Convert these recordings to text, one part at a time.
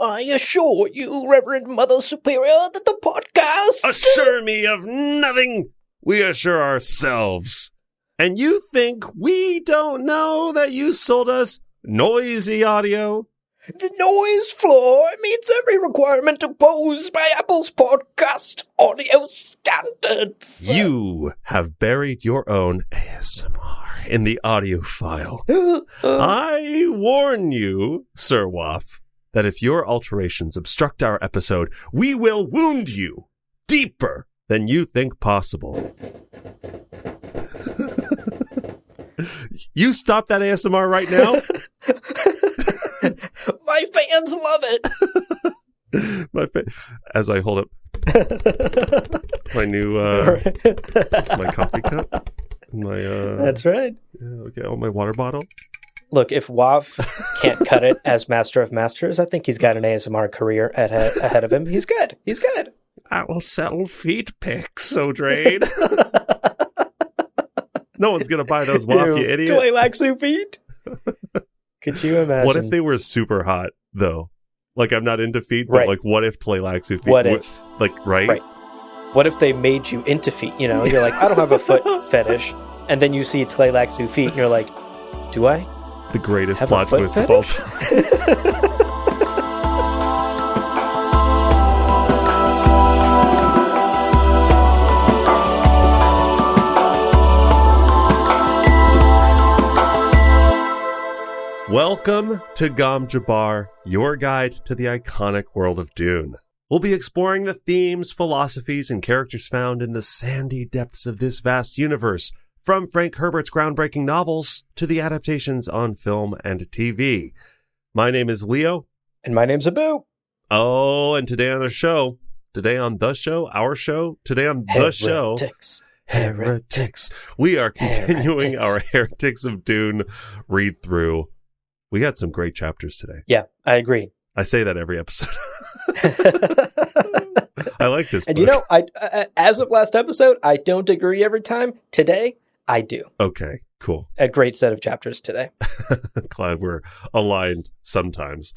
I assure you, Reverend Mother Superior, that the podcast... Assure me of nothing. We assure ourselves. And you think we don't know that you sold us noisy audio? The noise floor meets every requirement imposed by Apple's podcast audio standards. You have buried your own ASMR in the audio file. I warn you, Sir Waff, that if your alterations obstruct our episode, we will wound you deeper than you think possible. You stop that ASMR right now? My fans love it. As I hold up my new this is my coffee cup. My That's right. Okay, my water bottle. Look, if Waff can't cut it as Master of Masters, I think he's got an ASMR career ahead of him. He's good. He's good. I will sell feet pics, Odrade. No one's gonna buy those, Waff, you idiot. Toy Laxu feet. Could you imagine? What if they were super hot, though? Like, I'm not into feet, but, like, what if Tleilaxu feet? What if? Like, right? Right. What if they made you into feet? You know, you're like, I don't have a foot fetish. And then you see Tleilaxu feet, and you're like, do I? The greatest have plot twist of all time. Welcome to Gom Jabbar, your guide to the iconic world of Dune. We'll be exploring the themes, philosophies, and characters found in the sandy depths of this vast universe, from Frank Herbert's groundbreaking novels to the adaptations on film and TV. My name is Leo. And my name's Abu. Oh, and today on the show, today on the show, Heretics. We are continuing our Heretics of Dune read-through. We got some great chapters today. Yeah, I agree. I say that every episode. I like this book. And you know, I as of last episode, I don't agree every time. Today, I do. Okay, cool. A great set of chapters today. Glad we're aligned sometimes.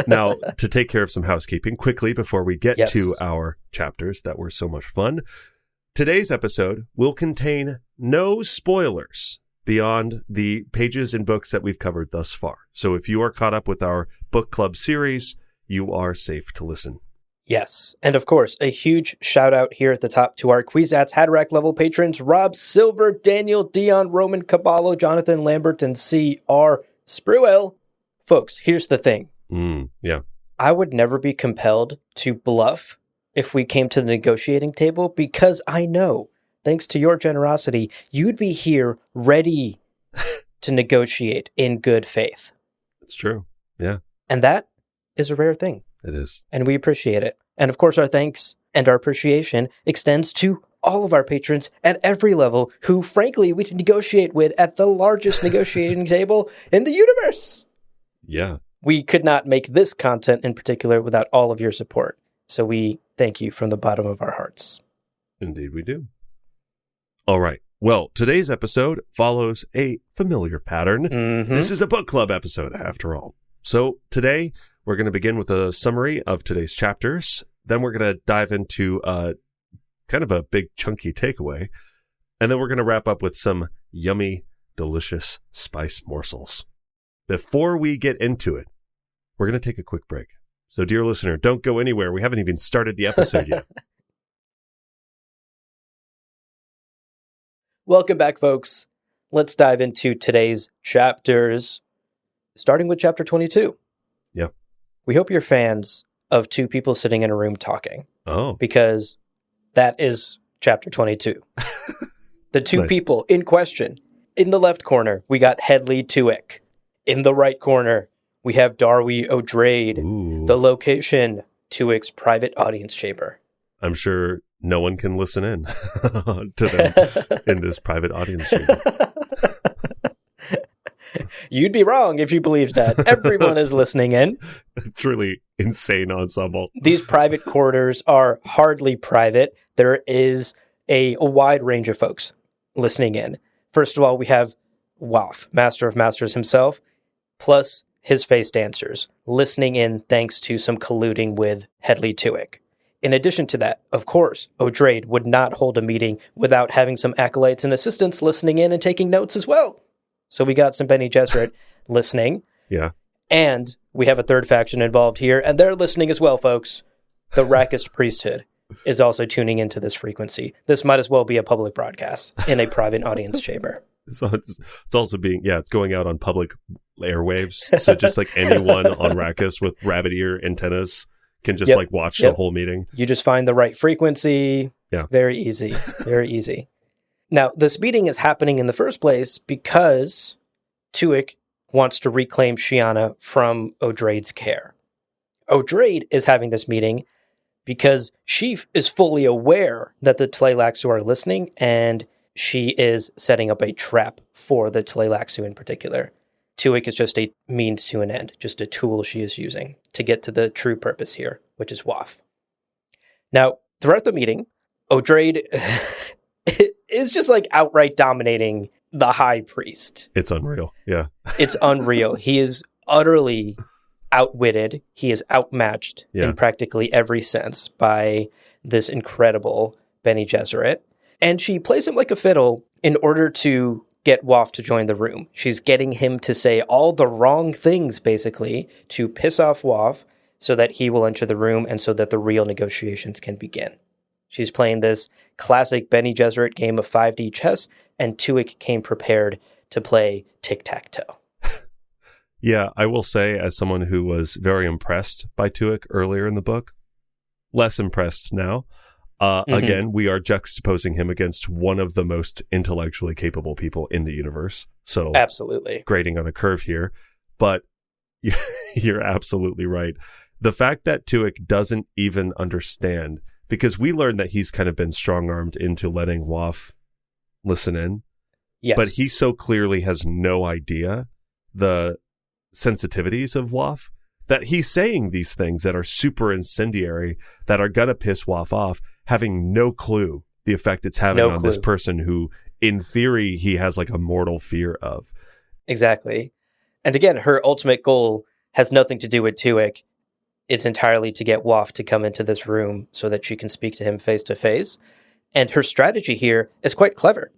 Now, to take care of some housekeeping quickly before we get to our chapters that were so much fun, today's episode will contain no spoilers beyond the pages and books that we've covered thus far. So if you are caught up with our book club series, you are safe to listen. Yes. And of course, a huge shout out here at the top to our Kwisatz Haderach level patrons, Rob Silver, Daniel, Dion, Roman Caballo, Jonathan Lambert, and C.R. Spruill. Folks, here's the thing. Yeah. I would never be compelled to bluff if we came to the negotiating table because I know, thanks to your generosity, you'd be here ready to negotiate in good faith. It's true. Yeah. And that is a rare thing. It is. And we appreciate it. And of course, our thanks and our appreciation extends to all of our patrons at every level who, frankly, we negotiate with at the largest negotiating table in the universe. Yeah. We could not make this content in particular without all of your support. So we thank you from the bottom of our hearts. Indeed we do. All right. Well, today's episode follows a familiar pattern. This is a book club episode, after all. So today, we're going to begin with a summary of today's chapters. Then we're going to dive into kind of a big, chunky takeaway. And then we're going to wrap up with some yummy, delicious spice morsels. Before we get into it, we're going to take a quick break. So, dear listener, don't go anywhere. We haven't even started the episode yet. Welcome back, folks. Let's dive into today's chapters, starting with chapter 22. Yeah. We hope you're fans of two people sitting in a room talking. Oh. Because that is chapter 22. The two people in question. In the left corner, we got Hedley Tuick. In the right corner, we have Darwy O'Drade. Ooh. The location, Tuick's private audience chamber. I'm sure no one can listen in to them in this private audience chamber. You'd be wrong if you believed that. Everyone is listening in. It's really insane ensemble. These private quarters are hardly private. There is a wide range of folks listening in. First of all, we have Waff, Master of Masters himself, plus his face dancers, listening in thanks to some colluding with Hedley Tuick. In addition to that, of course, O'Drade would not hold a meeting without having some acolytes and assistants listening in and taking notes as well. So we got some Bene Gesserit listening. Yeah. And we have a third faction involved here, and they're listening as well, folks. The Rakist priesthood is also tuning into this frequency. This might as well be a public broadcast in a private audience chamber. So it's also it's going out on public airwaves. So just like anyone on Rakist with rabbit ear antennas can just watch the whole meeting. You just find the right frequency. Yeah. Very easy. Very easy. Now, this meeting is happening in the first place because Tuick wants to reclaim Shiana from O'Drade's care. O'Drade is having this meeting because Sheaf is fully aware that the Tleilaxu are listening, and she is setting up a trap for the Tleilaxu in particular. Tuick is just a means to an end, just a tool she is using to get to the true purpose here, which is Waff. Now, throughout the meeting, O'Drade is just like outright dominating the High Priest. It's unreal. Yeah. It's unreal. He is utterly outwitted. He is outmatched in practically every sense by this incredible Bene Gesserit. And she plays him like a fiddle in order to get Waff to join the room. She's getting him to say all the wrong things, basically, to piss off Waff so that he will enter the room and so that the real negotiations can begin. She's playing this classic Bene Gesserit game of 5D chess, and Tuick came prepared to play tic-tac-toe. Yeah, I will say, as someone who was very impressed by Tuick earlier in the book, less impressed now. Again, we are juxtaposing him against one of the most intellectually capable people in the universe. So absolutely grading on a curve here. But you're absolutely right. The fact that Tuick doesn't even understand, because we learned that he's kind of been strong-armed into letting Waff listen in. Yes. But he so clearly has no idea the sensitivities of Waff that he's saying these things that are super incendiary, that are going to piss Waff off, having no clue the effect it's having on this person who, in theory, he has like a mortal fear of. Exactly. And again, her ultimate goal has nothing to do with Tuick. It's entirely to get Waff to come into this room so that she can speak to him face to face. And her strategy here is quite clever.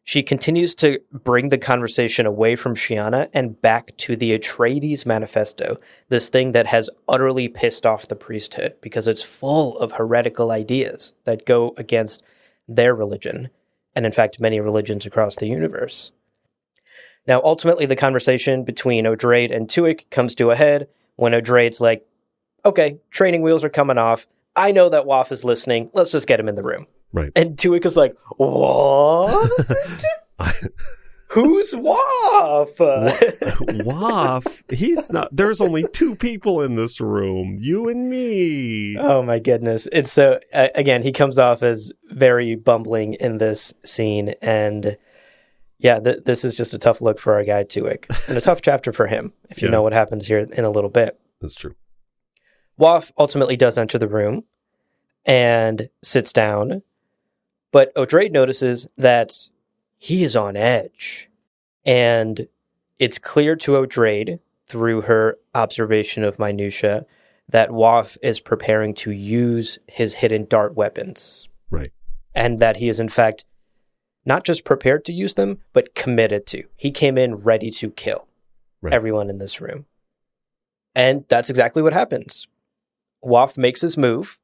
She continues to bring the conversation away from Shiana and back to the Atreides Manifesto, this thing that has utterly pissed off the priesthood because it's full of heretical ideas that go against their religion, and in fact, many religions across the universe. Now, ultimately, the conversation between O'Drade and Tuick comes to a head when O'Drade's like, okay, training wheels are coming off. I know that Waff is listening. Let's just get him in the room. Right. And Tuick is like, what? Who's Waff? Waff? He's not. There's only two people in this room, you and me. Oh my goodness. It's so, again, he comes off as very bumbling in this scene. And yeah, this is just a tough look for our guy Tuick. And a tough chapter for him, if you know what happens here in a little bit. That's true. Waff ultimately does enter the room and sits down. But O'Drade notices that he is on edge. And it's clear to O'Drade, through her observation of minutia, that Waff is preparing to use his hidden dart weapons. Right. And that he is, in fact, not just prepared to use them, but committed to. He came in ready to kill everyone in this room. And that's exactly what happens. Waff makes his move.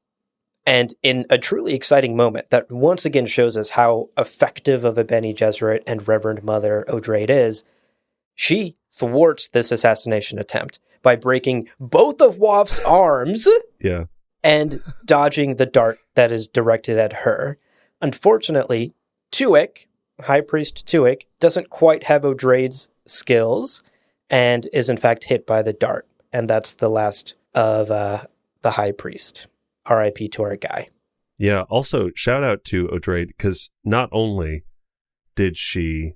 And in a truly exciting moment that once again shows us how effective of a Bene Gesserit and Reverend Mother O'Drade is, she thwarts this assassination attempt by breaking both of Waff's arms and dodging the dart that is directed at her. Unfortunately, Tuick, High Priest Tuick, doesn't quite have O'Drade's skills and is in fact hit by the dart. And that's the last of the High Priest. R.I.P. to our guy. Yeah, also shout out to O'Drade, because not only did she,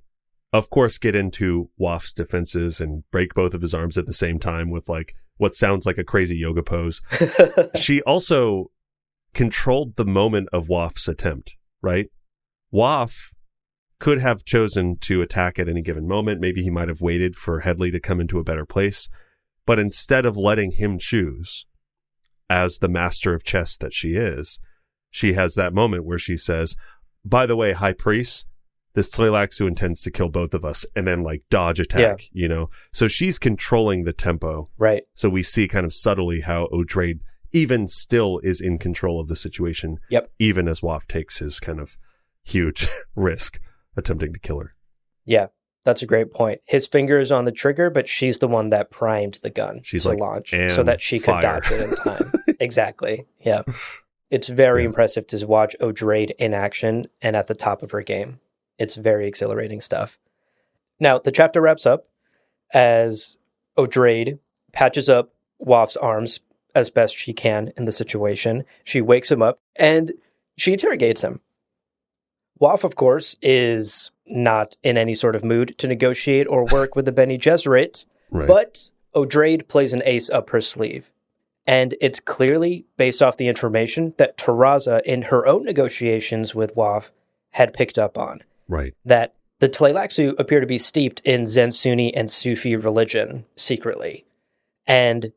of course, get into Waff's defenses and break both of his arms at the same time with like what sounds like a crazy yoga pose, she also controlled the moment of Waff's attempt, right? Waff could have chosen to attack at any given moment. Maybe he might have waited for Hedley to come into a better place. But instead of letting him choose, as the master of chess that she is, she has that moment where she says, by the way, High Priest, this Tleilaxu intends to kill both of us, and then like dodge attack, you know? So she's controlling the tempo. Right. So we see kind of subtly how O'Drade even still is in control of the situation. Yep. Even as Waff takes his kind of huge risk attempting to kill her. Yeah. That's a great point. His finger is on the trigger, but she's the one that primed the gun to like, launch so that she could dodge it in time. Exactly. Yeah. It's very impressive to watch O'Drade in action and at the top of her game. It's very exhilarating stuff. Now, the chapter wraps up as O'Drade patches up Waff's arms as best she can in the situation. She wakes him up and she interrogates him. Waff, of course, is not in any sort of mood to negotiate or work with the Bene Gesserit, but O'Drade plays an ace up her sleeve. And it's clearly based off the information that Taraza, in her own negotiations with Waff, had picked up on. Right. That the Tleilaxu appear to be steeped in Zen Sunni and Sufi religion secretly. And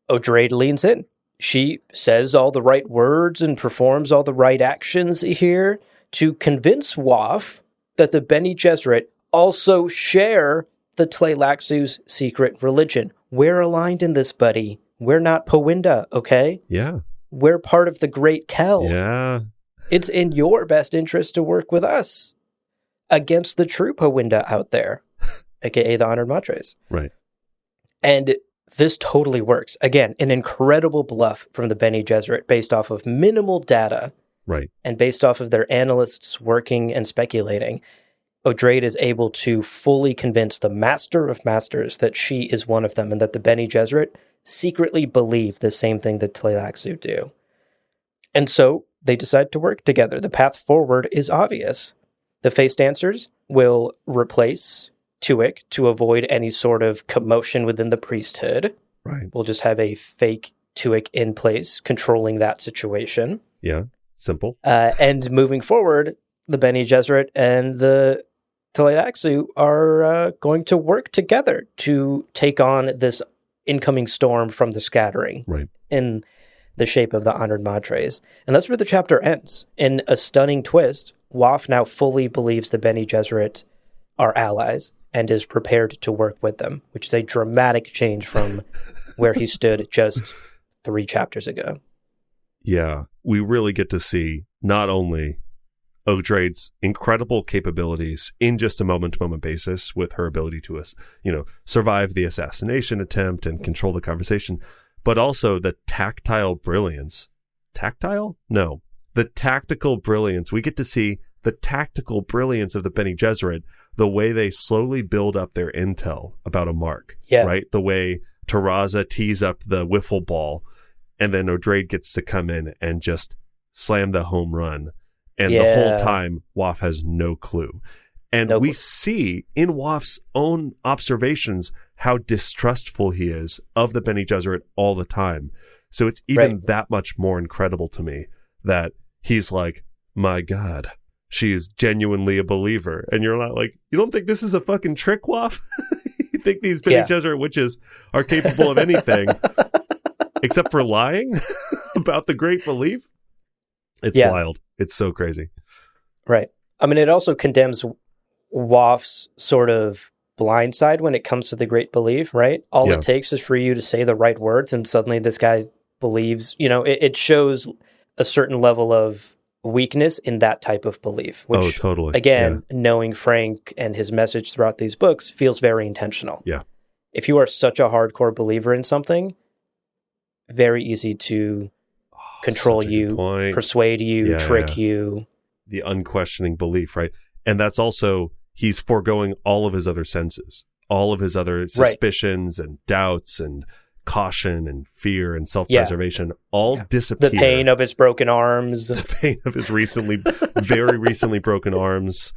O'Drade leans in. She says all the right words and performs all the right actions here to convince Waff that the Bene Gesserit also share the Tleilaxu's secret religion. We're aligned in this, buddy. We're not Powinda, okay? Yeah. We're part of the Great Kell. Yeah. It's in your best interest to work with us against the true Powinda out there, aka the Honored Matres. Right. And this totally works. Again, an incredible bluff from the Bene Gesserit based off of minimal data. Right. And based off of their analysts working and speculating, O'Drade is able to fully convince the Master of Masters that she is one of them and that the Bene Gesserit secretly believe the same thing that Tleilaxu do. And so they decide to work together. The path forward is obvious. The Face Dancers will replace Tuic to avoid any sort of commotion within the priesthood. Right. We'll just have a fake Tuic in place controlling that situation. Yeah. Simple. And moving forward, the Bene Gesserit and the Tleilaxu are going to work together to take on this incoming storm from the scattering in the shape of the Honored Matres. And that's where the chapter ends. In a stunning twist, Waff now fully believes the Bene Gesserit are allies and is prepared to work with them, which is a dramatic change from where he stood just 3 chapters ago. Yeah, we really get to see not only O'Drade's incredible capabilities in just a moment-to-moment basis with her ability to, survive the assassination attempt and control the conversation, but also the tactile brilliance. Tactile? No. The tactical brilliance. We get to see the tactical brilliance of the Bene Gesserit, the way they slowly build up their intel about a mark, right? The way Taraza tees up the wiffle ball, and then O'Drade gets to come in and just slam the home run. And the whole time, Waff has no clue. And we see in Waff's own observations how distrustful he is of the Bene Gesserit all the time. So it's even that much more incredible to me that he's like, my God, she is genuinely a believer. And you're not like, you don't think this is a fucking trick, Waff? You think these Bene Gesserit witches are capable of anything except for lying about the great belief? It's wild. It's so crazy. Right. I mean, it also condemns Waff's sort of blind side when it comes to the great belief, right? All it takes is for you to say the right words and suddenly this guy believes, it shows a certain level of weakness in that type of belief, which, totally. Again, knowing Frank and his message throughout these books feels very intentional. Yeah. If you are such a hardcore believer in something, very easy to control you, persuade you, trick you. The unquestioning belief, right? And that's also, he's foregoing all of his other senses, all of his other suspicions and doubts and caution and fear and self-preservation all disappear. The pain of his broken arms. The pain of his very recently broken arms.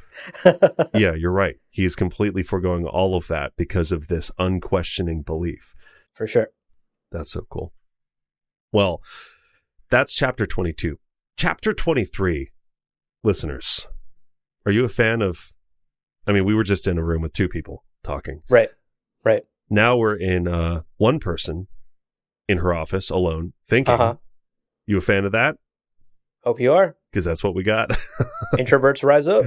Yeah, you're right. He's completely foregoing all of that because of this unquestioning belief. For sure. That's so cool. Well, that's chapter 22. Chapter 23, listeners, are you a fan of, we were just in a room with 2 people talking. Right. now we're in one person in her office alone thinking. You a fan of that? Hope you are. Because that's what we got. Introverts rise up.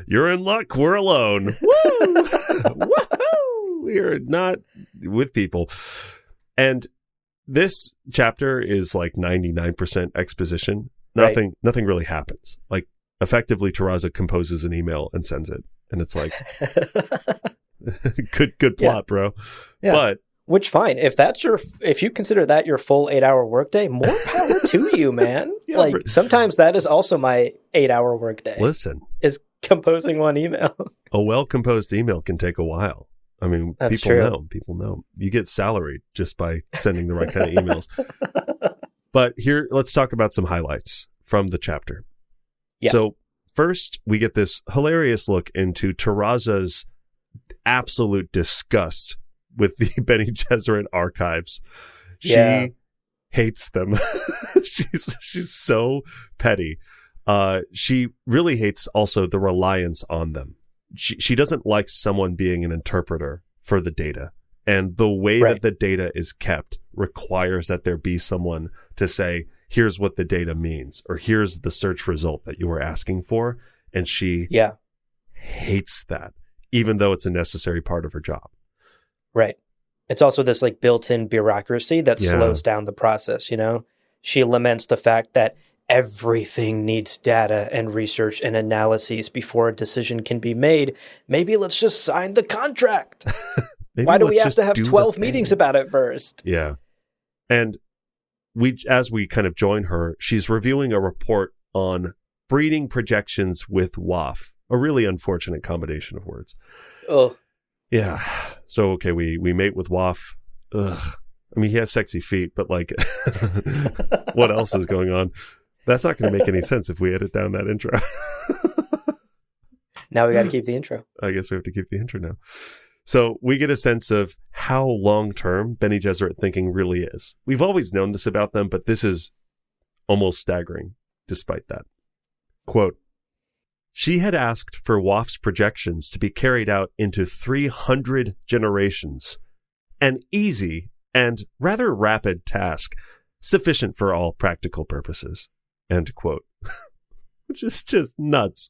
You're in luck. We're alone. Woo! Woohoo! We're not with people. And this chapter is like 99% exposition. Nothing really happens. Like, effectively, Taraza composes an email and sends it. And it's like, good plot, bro. Yeah. But which, fine. If you consider that your full 8-hour workday, more power to you, man. Yeah, sometimes that is also my 8-hour workday. Listen, is composing one email. A well-composed email can take a while. I mean, That's people true. know. People know. You get salaried just by sending the right kind of emails. But here, let's talk about some highlights from the chapter. Yeah. So first, we get this hilarious look into Taraza's absolute disgust with the Bene Gesserit archives. She hates them. she's so petty. She really hates also the reliance on them. She doesn't like someone being an interpreter for the data. And the way that the data is kept requires that there be someone to say, here's what the data means, or here's the search result that you were asking for. And she hates that, even though it's a necessary part of her job. Right. It's also this like built-in bureaucracy that slows down the process, you know? She laments the fact that everything needs data and research and analyses before a decision can be made. Maybe let's just sign the contract. Why do we have to have 12 meetings about it first? Yeah. And as we kind of join her, she's reviewing a report on breeding projections with WAF, a really unfortunate combination of words. Oh. Yeah. So, okay, we mate with WAF. Ugh. I mean, he has sexy feet, but like, what else is going on? That's not going to make any sense if we edit down that intro. Now we got to keep the intro. I guess we have to keep the intro now. So we get a sense of how long-term Bene Gesserit thinking really is. We've always known this about them, but this is almost staggering despite that. Quote, she had asked for WAF's projections to be carried out into 300 generations, an easy and rather rapid task, sufficient for all practical purposes. End quote. Which is just nuts.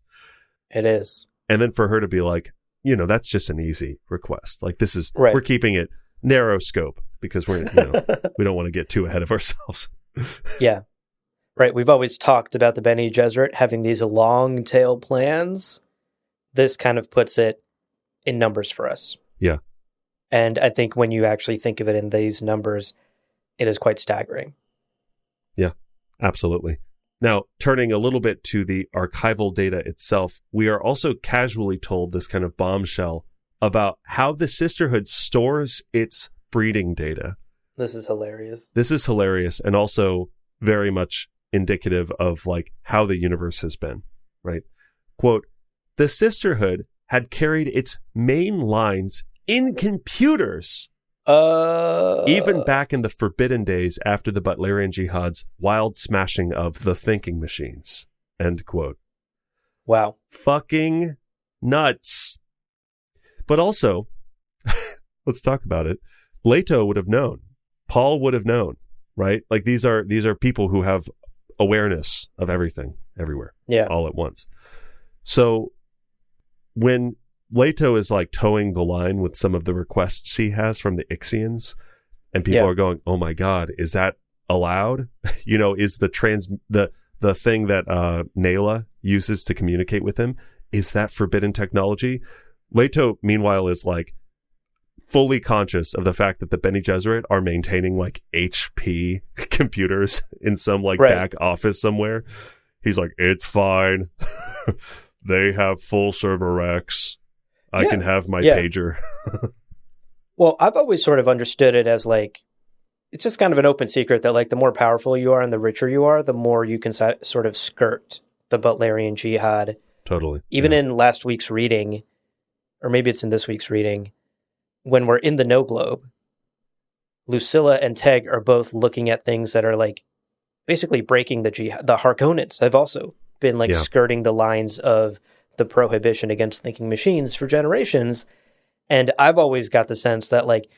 It is. And then for her to be like, you know, that's just an easy request. Like, this is, we're keeping it narrow scope because we don't want to get too ahead of ourselves. Yeah. Right. We've always talked about the Bene Gesserit having these long tail plans. This kind of puts it in numbers for us. Yeah. And I think when you actually think of it in these numbers, it is quite staggering. Yeah, absolutely. Now, turning a little bit to the archival data itself, we are also casually told this kind of bombshell about how the Sisterhood stores its breeding data. This is hilarious. This is hilarious and also very much indicative of like how the universe has been, right? Quote, the Sisterhood had carried its main lines in computers even back in the forbidden days after the Butlerian Jihad's wild smashing of the thinking machines. End quote. Wow. Fucking nuts. But also, let's talk about it. Leto would have known. Paul would have known, right? Like these are people who have awareness of everything, everywhere, all at once. So when Leto is like towing the line with some of the requests he has from the Ixians, and people are going, "Oh my God, is that allowed?" You know, is the thing that Nayla uses to communicate with him, is that forbidden technology? Leto, meanwhile, is like fully conscious of the fact that the Bene Gesserit are maintaining like HP computers in some like back office somewhere. He's like, "It's fine. They have full server racks. I can have my pager." Well, I've always sort of understood it as like, it's just kind of an open secret that like the more powerful you are and the richer you are, the more you can sort of skirt the Butlerian Jihad. Totally. Even in last week's reading, or maybe it's in this week's reading, when we're in the No Globe, Lucilla and Teg are both looking at things that are like basically breaking the jihad. The Harkonnens have also been like skirting the lines of the prohibition against thinking machines for generations. And I've always got the sense that like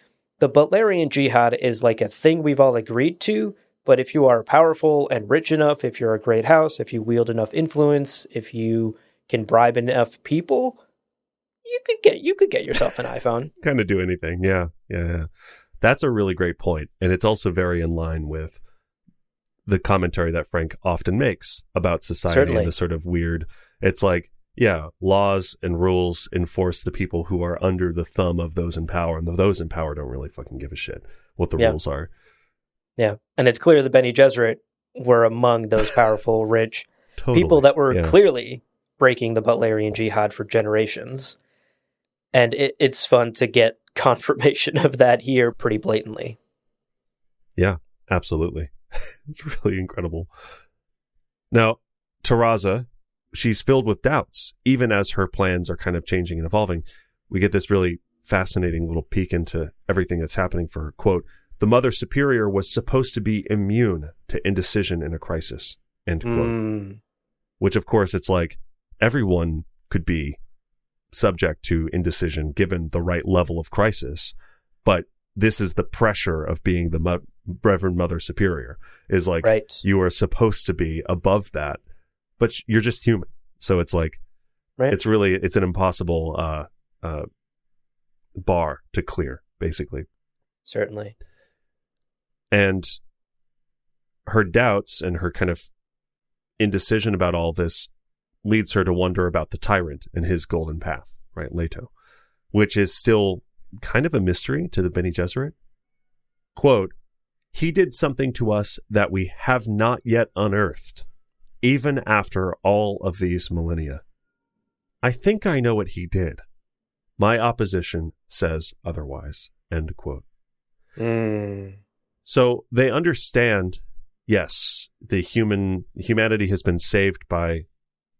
the Butlerian Jihad is like a thing we've all agreed to, but if you are powerful and rich enough, if you're a great house, if you wield enough influence, if you can bribe enough people, you could get yourself an iPhone. Kind of do anything. Yeah. That's a really great point. And it's also very in line with the commentary that Frank often makes about society. Certainly. And the sort of weird, it's like, yeah, laws and rules enforce the people who are under the thumb of those in power, and those in power don't really fucking give a shit what the rules are. Yeah, and it's clear the Bene Gesserit were among those powerful, rich people that were clearly breaking the Butlerian Jihad for generations. And it's fun to get confirmation of that here pretty blatantly. Yeah, absolutely. It's really incredible. Now, Taraza, she's filled with doubts, even as her plans are kind of changing and evolving. We get this really fascinating little peek into everything that's happening for her. Quote, "The Mother Superior was supposed to be immune to indecision in a crisis," end quote. Which, of course, it's like everyone could be subject to indecision given the right level of crisis. But this is the pressure of being the Reverend Mother Superior, is like, you are supposed to be above that, but you're just human. So it's like, it's an impossible bar to clear, basically. Certainly. And her doubts and her kind of indecision about all this leads her to wonder about the tyrant and his golden path, right? Leto, which is still kind of a mystery to the Bene Gesserit. Quote, "He did something to us that we have not yet unearthed, even after all of these millennia. I think I know what he did. My opposition says otherwise," end quote. So they understand, yes, humanity has been saved by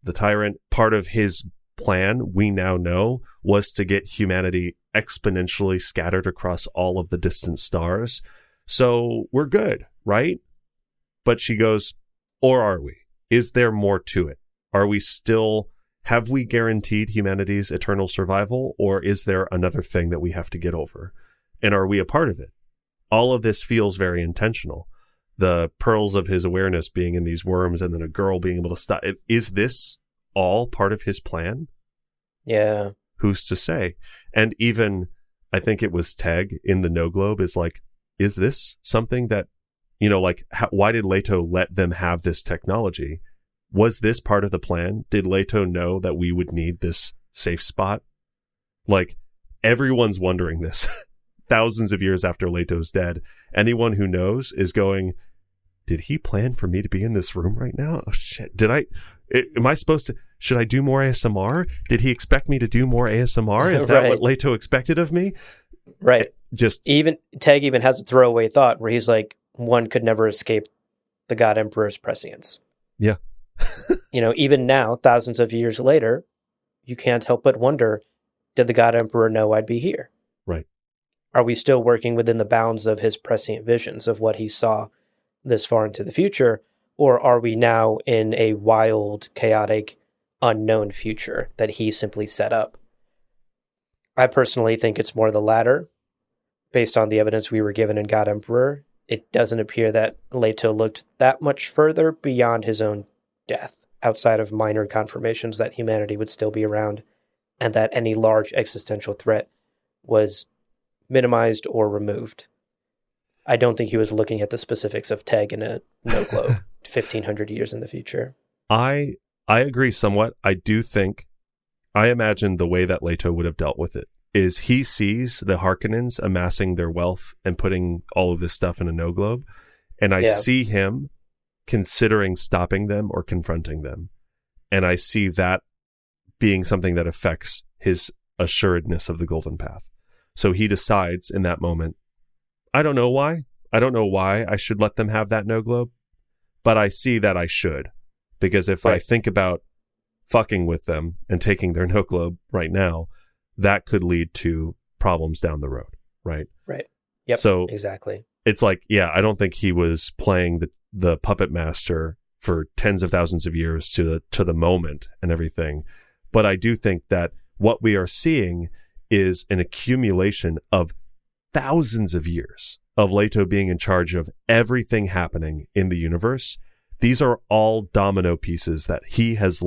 the tyrant. Part of his plan, we now know, was to get humanity exponentially scattered across all of the distant stars. So we're good, right? But she goes, or are we? Is there more to it? Have we guaranteed humanity's eternal survival, or is there another thing that we have to get over? And are we a part of it? All of this feels very intentional. The pearls of his awareness being in these worms, and then a girl being able to stop. Is this all part of his plan? Yeah. Who's to say? And even, I think it was Teg in the No Globe is like, is this something that, why did Leto let them have this technology? Was this part of the plan? Did Leto know that we would need this safe spot? Like, everyone's wondering this. Thousands of years after Leto's dead, anyone who knows is going, did he plan for me to be in this room right now? Oh shit. Am I supposed to, should I do more ASMR? Did he expect me to do more ASMR? Is that what Leto expected of me? Right. Teg even has a throwaway thought where he's like, one could never escape the God Emperor's prescience. Yeah. Even now, thousands of years later, you can't help but wonder, did the God Emperor know I'd be here? Right. Are we still working within the bounds of his prescient visions of what he saw this far into the future? Or are we now in a wild, chaotic, unknown future that he simply set up? I personally think it's more the latter. Based on the evidence we were given in God Emperor, it doesn't appear that Leto looked that much further beyond his own death, outside of minor confirmations that humanity would still be around, and that any large existential threat was minimized or removed. I don't think he was looking at the specifics of Teg in a no globe 1,500 years in the future. I agree somewhat. I imagine the way that Leto would have dealt with it is he sees the Harkonnens amassing their wealth and putting all of this stuff in a no globe, and I see him considering stopping them or confronting them, and I see that being something that affects his assuredness of the golden path. So he decides in that moment, I don't know why I should let them have that no globe, but I see that I should, because if I think about fucking with them and taking their no globe right now, that could lead to problems down the road, right? Right. Yep. So exactly. It's like, I don't think he was playing the puppet master for tens of thousands of years to the moment and everything. But I do think that what we are seeing is an accumulation of thousands of years of Leto being in charge of everything happening in the universe. These are all domino pieces that he has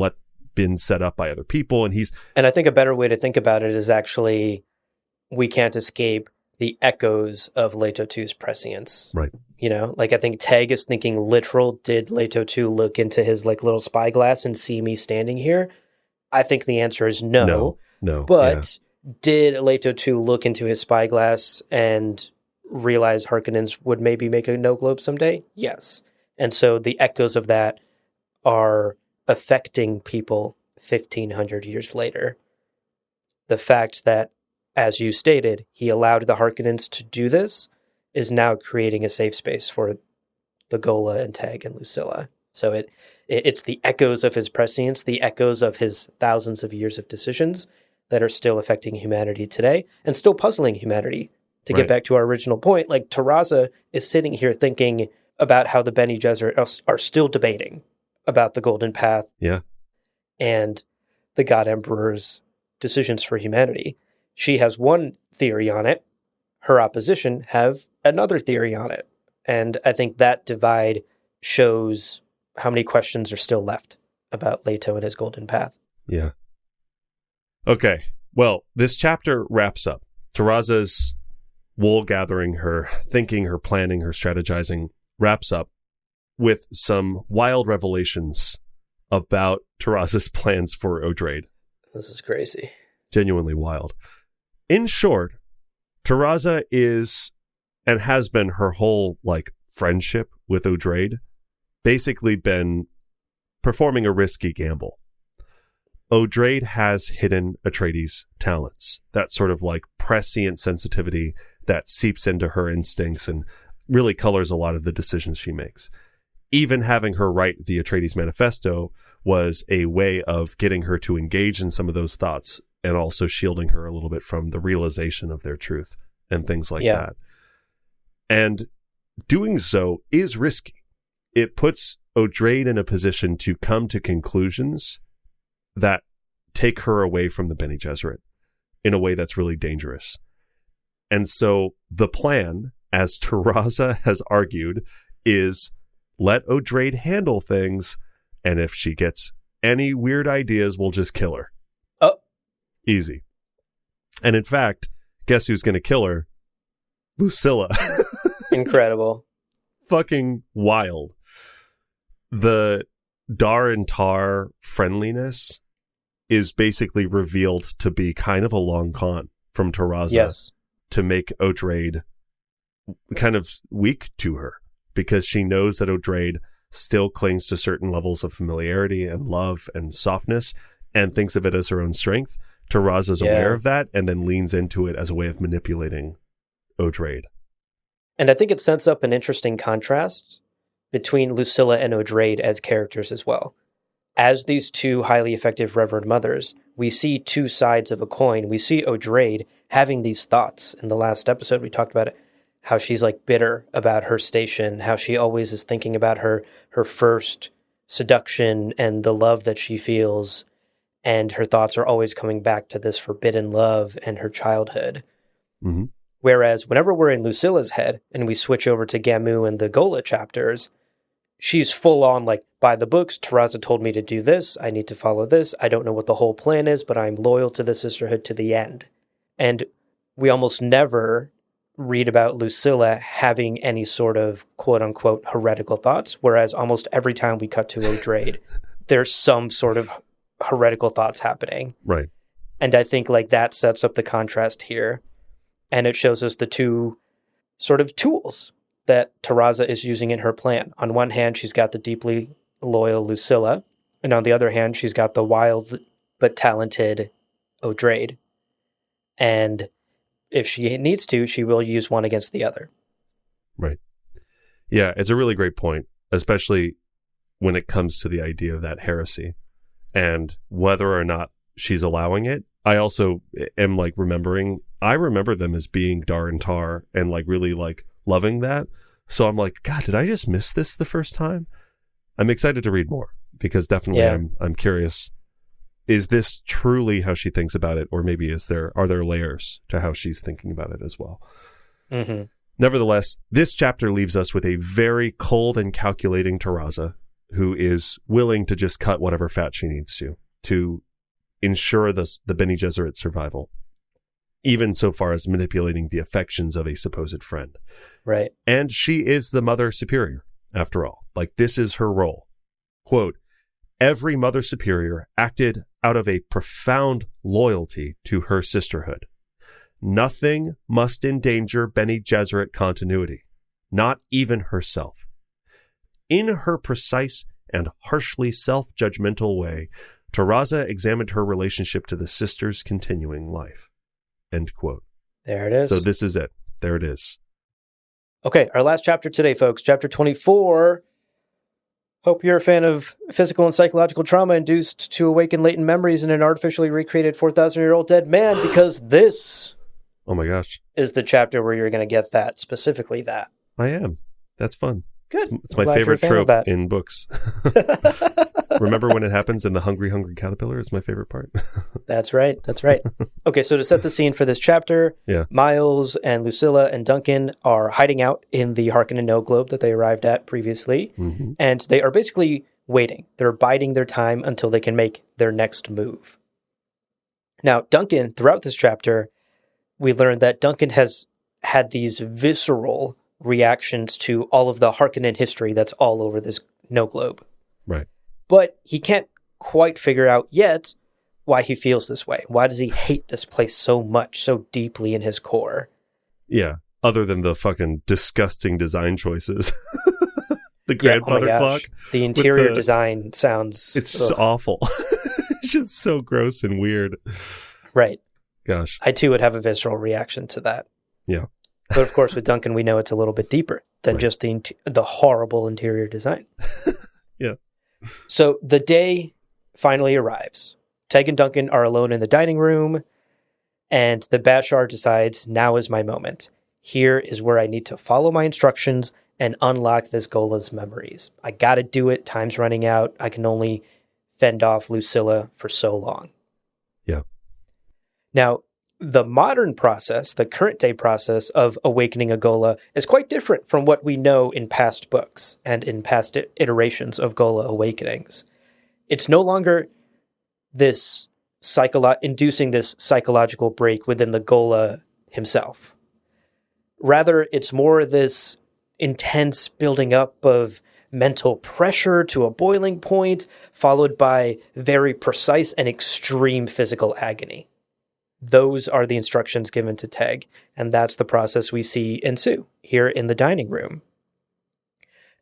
been set up by other people, and I think a better way to think about it is actually we can't escape the echoes of Leto 2's prescience. Right. You know, like I think Teg is thinking literal, did Leto 2 look into his like little spyglass and see me standing here? I think the answer is no. But did Leto 2 look into his spyglass and realize Harkonnens would maybe make a no globe someday? Yes. And so the echoes of that are affecting people 1,500 years later. The fact that, as you stated, he allowed the Harkonnens to do this is now creating a safe space for the Gola and Teg and Lucilla. So it's the echoes of his prescience, the echoes of his thousands of years of decisions that are still affecting humanity today and still puzzling humanity. To get back to our original point, like Taraza is sitting here thinking about how the Bene Gesserit are still debating about the Golden Path and the God Emperor's decisions for humanity. She has one theory on it. Her opposition have another theory on it. And I think that divide shows how many questions are still left about Leto and his Golden Path. Yeah. Okay. Well, this chapter wraps up. Taraza's wool gathering, her thinking, her planning, her strategizing wraps up with some wild revelations about Taraza's plans for Odrade. This is crazy. Genuinely wild. In short, Taraza is and has been her whole friendship with Odrade basically been performing a risky gamble. Odrade has hidden Atreides' talents, that sort of prescient sensitivity that seeps into her instincts and really colors a lot of the decisions she makes. Even having her write the Atreides Manifesto was a way of getting her to engage in some of those thoughts and also shielding her a little bit from the realization of their truth and things like that. And doing so is risky. It puts Odrade in a position to come to conclusions that take her away from the Bene Gesserit in a way that's really dangerous. And so the plan, as Taraza has argued, is let Odrade handle things, and if she gets any weird ideas, we'll just kill her. Oh. Easy. And in fact, guess who's going to kill her? Lucilla. Incredible. Fucking wild. The Dar and Tar friendliness is basically revealed to be kind of a long con from Taraza to make Odrade kind of weak to her, because she knows that Odrade still clings to certain levels of familiarity and love and softness and thinks of it as her own strength. Taraza's aware of that and then leans into it as a way of manipulating Odrade. And I think it sets up an interesting contrast between Lucilla and Odrade as characters as well. As these two highly effective Reverend Mothers, we see two sides of a coin. We see Odrade having these thoughts. In the last episode, we talked about it, how she's bitter about her station, how she always is thinking about her first seduction and the love that she feels. And her thoughts are always coming back to this forbidden love and her childhood. Mm-hmm. Whereas whenever we're in Lucilla's head and we switch over to Gamu and the Gola chapters, she's full on by the books. Taraza told me to do this. I need to follow this. I don't know what the whole plan is, but I'm loyal to the sisterhood to the end. And we almost never read about Lucilla having any sort of quote unquote heretical thoughts. Whereas almost every time we cut to Odrade, there's some sort of heretical thoughts happening. Right. And I think that sets up the contrast here. And it shows us the two sort of tools that Taraza is using in her plan. On one hand, she's got the deeply loyal Lucilla, and on the other hand, she's got the wild but talented Odrade. And if she needs to, she will use one against the other. Right. Yeah, it's a really great point, especially when it comes to the idea of that heresy and whether or not she's allowing it. I also am remembering, I remember them as being Dar and Tar and really loving that. So I'm God, did I just miss this the first time? I'm excited to read more because definitely I'm curious. Is this truly how she thinks about it? Or maybe are there layers to how she's thinking about it as well? Mm-hmm. Nevertheless, this chapter leaves us with a very cold and calculating Taraza, who is willing to just cut whatever fat she needs to ensure the Bene Gesserit's survival, even so far as manipulating the affections of a supposed friend. Right. And she is the Mother Superior, after all. Like, this is her role. Quote, every Mother Superior acted out of a profound loyalty to her sisterhood. Nothing must endanger Bene Gesserit continuity, not even herself. In her precise and harshly self-judgmental way, Taraza examined her relationship to the sisters' continuing life. End quote. There it is. So this is it. There it is. Okay, our last chapter today, folks. Chapter 24. Hope you're a fan of physical and psychological trauma induced to awaken latent memories in an artificially recreated 4,000-year-old dead man, because this... Oh my gosh. Is the chapter where you're going to get that, specifically that. I am. That's fun. Good. It's my favorite trope in books. Remember when it happens in the Hungry Caterpillar is my favorite part. That's right. That's right. Okay, so to set the scene for this chapter, Miles and Lucilla and Duncan are hiding out in the Harkonnen No Globe that they arrived at previously, and they are basically waiting. They're biding their time until they can make their next move. Now, Duncan, throughout this chapter, we learned that Duncan has had these visceral reactions to all of the Harkonnen history that's all over this No Globe. Right. But he can't quite figure out yet why he feels this way. Why does he hate this place so much, so deeply in his core? Yeah, other than the fucking disgusting design choices. The grandfather clock. The interior design sounds... It's awful. It's just so gross and weird. Right. Gosh. I too would have a visceral reaction to that. Yeah. But of course, with Duncan, we know it's a little bit deeper than just the horrible interior design. Yeah. So the day finally arrives. Teg and Duncan are alone in the dining room, and the Bashar decides, now is my moment. Here is where I need to follow my instructions and unlock this Gola's memories. I gotta do it. Time's running out. I can only fend off Lucilla for so long. Yeah. Now, the modern process, the current day process of awakening a Gola is quite different from what we know in past books and in past iterations of Gola awakenings. It's no longer this inducing this psychological break within the Gola himself. Rather, it's more this intense building up of mental pressure to a boiling point, followed by very precise and extreme physical agony. Those are the instructions given to Teg, and that's the process we see ensue here in the dining room.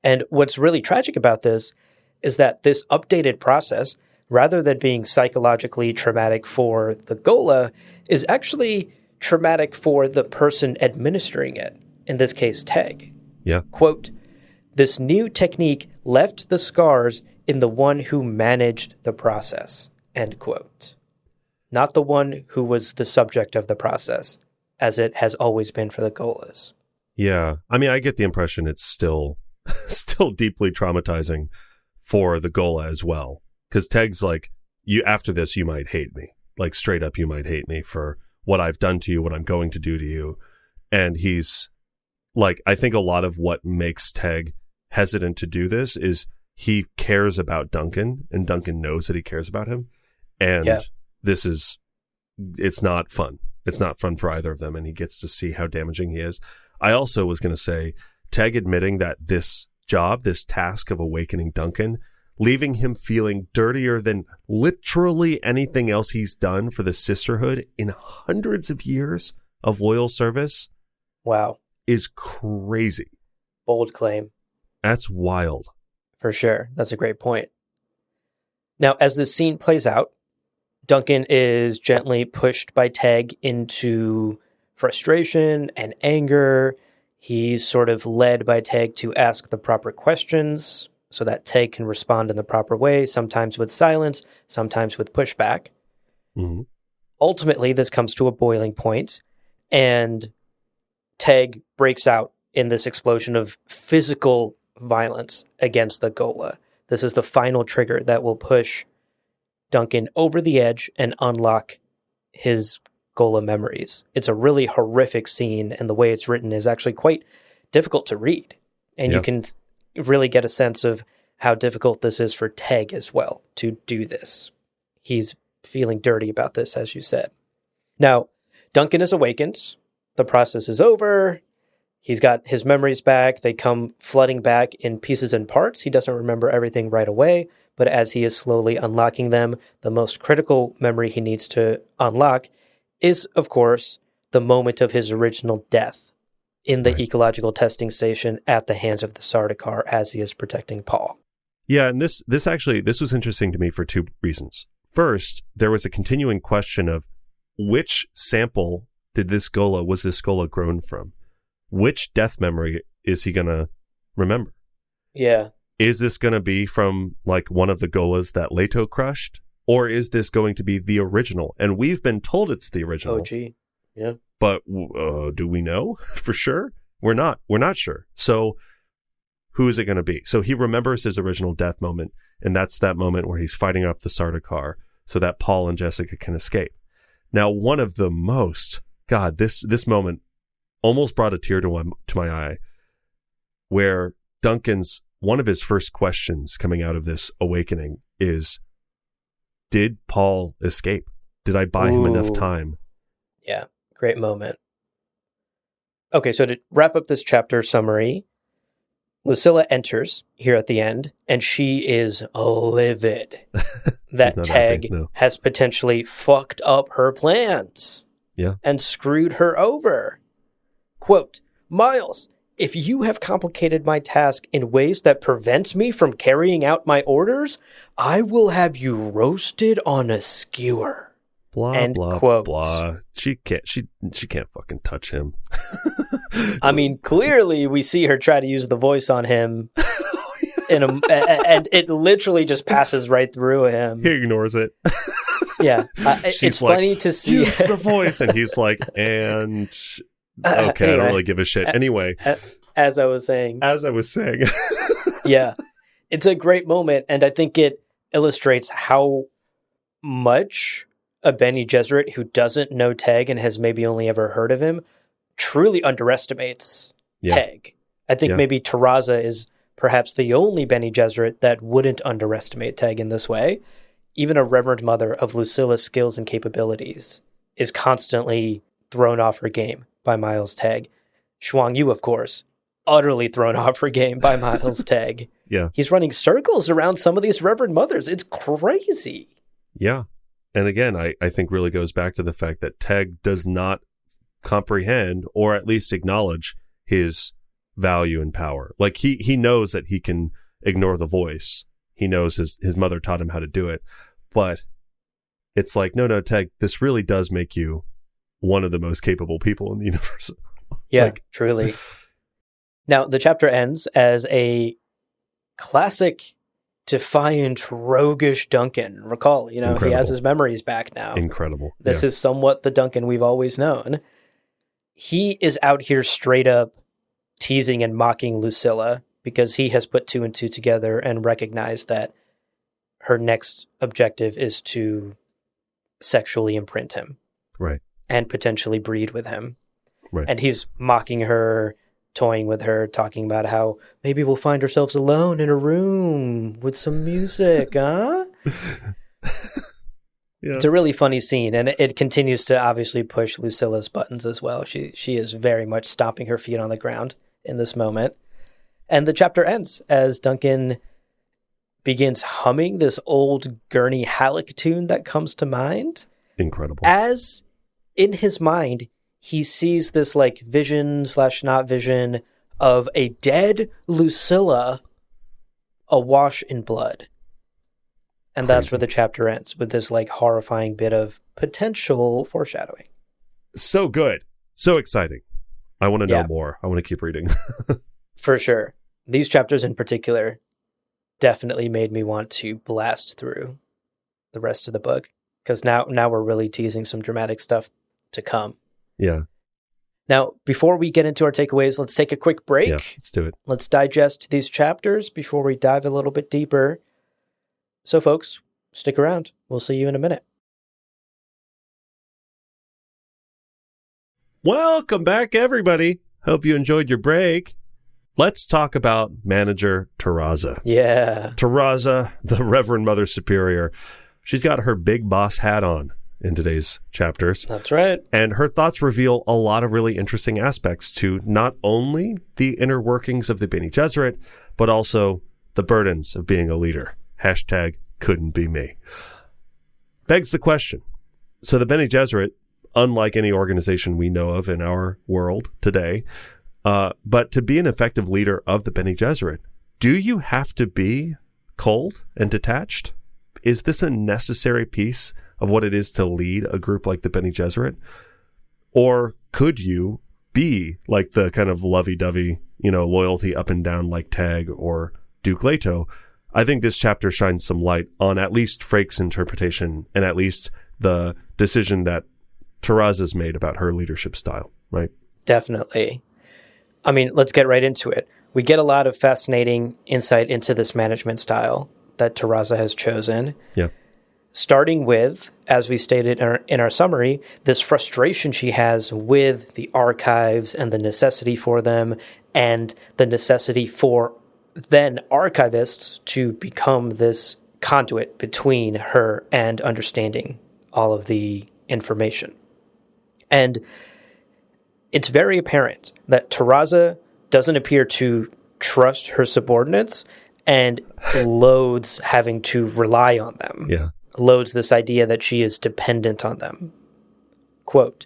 And what's really tragic about this is that this updated process, rather than being psychologically traumatic for the Gola, is actually traumatic for the person administering it, in this case, Teg. Yeah. Quote, this new technique left the scars in the one who managed the process, end quote. Not the one who was the subject of the process, as it has always been for the Golas. Yeah. I mean, I get the impression it's still deeply traumatizing for the Gola as well. Because Teg's like, after this, you might hate me. Like, straight up, you might hate me for what I've done to you, what I'm going to do to you. And he's like, I think a lot of what makes Teg hesitant to do this is he cares about Duncan, and Duncan knows that he cares about him. And it's not fun. It's not fun for either of them, and he gets to see how damaging he is. I also was going to say, Teg admitting that this task of awakening Duncan, leaving him feeling dirtier than literally anything else he's done for the sisterhood in hundreds of years of loyal service. Wow. Is crazy. Bold claim. That's wild. For sure. That's a great point. Now, as this scene plays out, Duncan is gently pushed by Teg into frustration and anger. He's sort of led by Teg to ask the proper questions so that Teg can respond in the proper way, sometimes with silence, sometimes with pushback. Mm-hmm. Ultimately, this comes to a boiling point, and Teg breaks out in this explosion of physical violence against the Gola. This is the final trigger that will push Duncan over the edge and unlock his Gola memories. It's a really horrific scene, and the way it's written is actually quite difficult to read. And you can really get a sense of how difficult this is for Teg as well to do this. He's feeling dirty about this, as you said. Now, Duncan is awakened. The process is over. He's got his memories back. They come flooding back in pieces and parts. He doesn't remember everything right away, but as he is slowly unlocking them, the most critical memory he needs to unlock is, of course, the moment of his original death in the ecological testing station at the hands of the Sardaukar as he is protecting Paul. Yeah, and this was interesting to me for two reasons. First, there was a continuing question of which sample was this Gola grown from? Which death memory is he going to remember? Yeah. Is this going to be from like one of the Golas that Leto crushed? Or is this going to be the original? And we've been told it's the original. OG. Yeah. But do we know for sure? We're not sure. So who is it going to be? So he remembers his original death moment, and that's that moment where he's fighting off the Sardaukar so that Paul and Jessica can escape. Now, one of the most, God, this moment almost brought a tear to my eye, where Duncan's, one of his first questions coming out of this awakening is, did Paul escape? Did I buy him enough time? Yeah, great moment. Okay, so to wrap up this chapter summary, Lucilla enters here at the end, and she is livid that Teg has potentially fucked up her plans and screwed her over. Quote, Miles, if you have complicated my task in ways that prevent me from carrying out my orders, I will have you roasted on a skewer. Blah, End blah, quote. blah. She can't fucking touch him. I mean, clearly we see her try to use the voice on him and it literally just passes right through him. He ignores it. Yeah. It's like, funny to see. Use the voice. And he's like, and okay, anyway, I don't really give a shit. Anyway. As I was saying. Yeah. It's a great moment. And I think it illustrates how much a Bene Gesserit who doesn't know Teg and has maybe only ever heard of him truly underestimates Teg. I think maybe Taraza is perhaps the only Bene Gesserit that wouldn't underestimate Teg in this way. Even a Reverend Mother of Lucilla's skills and capabilities is constantly thrown off her game by Miles Teg. Shuang Yu, of course, utterly thrown off her game by Miles Teg. Yeah. He's running circles around some of these Reverend Mothers. It's crazy. Yeah. And again, I think really goes back to the fact that Teg does not comprehend or at least acknowledge his value and power. Like he knows that he can ignore the voice. He knows his mother taught him how to do it. But it's like, no, Teg, this really does make you one of the most capable people in the universe. Yeah, truly. Now, the chapter ends as a classic defiant, roguish Duncan. Recall, Incredible. He has his memories back now. Incredible. This is somewhat the Duncan we've always known. He is out here straight up teasing and mocking Lucilla because he has put two and two together and recognized that her next objective is to sexually imprint him. Right. And potentially breed with him. Right. And he's mocking her, toying with her, talking about how maybe we'll find ourselves alone in a room with some music, huh? Yeah. It's a really funny scene, and it continues to obviously push Lucilla's buttons as well. She is very much stomping her feet on the ground in this moment. And the chapter ends as Duncan begins humming this old Gurney Halleck tune that comes to mind. Incredible. As in his mind, he sees this like vision / not vision of a dead Lucilla awash in blood. And that's where the chapter ends, with this like horrifying bit of potential foreshadowing. So good. So exciting. I want to know more. I want to keep reading. For sure. These chapters in particular definitely made me want to blast through the rest of the book, because now we're really teasing some dramatic stuff to come. Yeah. Now, before we get into our takeaways, let's take a quick break. Yeah, let's do it. Let's digest these chapters before we dive a little bit deeper. So, folks, stick around. We'll see you in a minute. Welcome back, everybody. Hope you enjoyed your break. Let's talk about Manager Taraza. Yeah. Taraza, the Reverend Mother Superior. She's got her big boss hat on in today's chapters. That's right. And her thoughts reveal a lot of really interesting aspects to not only the inner workings of the Bene Gesserit, but also the burdens of being a leader. Hashtag couldn't be me. Begs the question. So the Bene Gesserit, unlike any organization we know of in our world today, but to be an effective leader of the Bene Gesserit, do you have to be cold and detached? Is this a necessary piece of what it is to lead a group like the Bene Gesserit? Or could you be like the kind of lovey-dovey, loyalty up and down like Tag or Duke Leto? I think this chapter shines some light on at least Frake's interpretation and at least the decision that Taraza's made about her leadership style, right? Definitely. I mean, let's get right into it. We get a lot of fascinating insight into this management style that Taraza has chosen. Yeah. Starting with, as we stated in our summary, this frustration she has with the archives and the necessity for them, and the necessity for then archivists to become this conduit between her and understanding all of the information. And it's very apparent that Taraza doesn't appear to trust her subordinates and loathes having to rely on them. Yeah. Loathes this idea that she is dependent on them. Quote,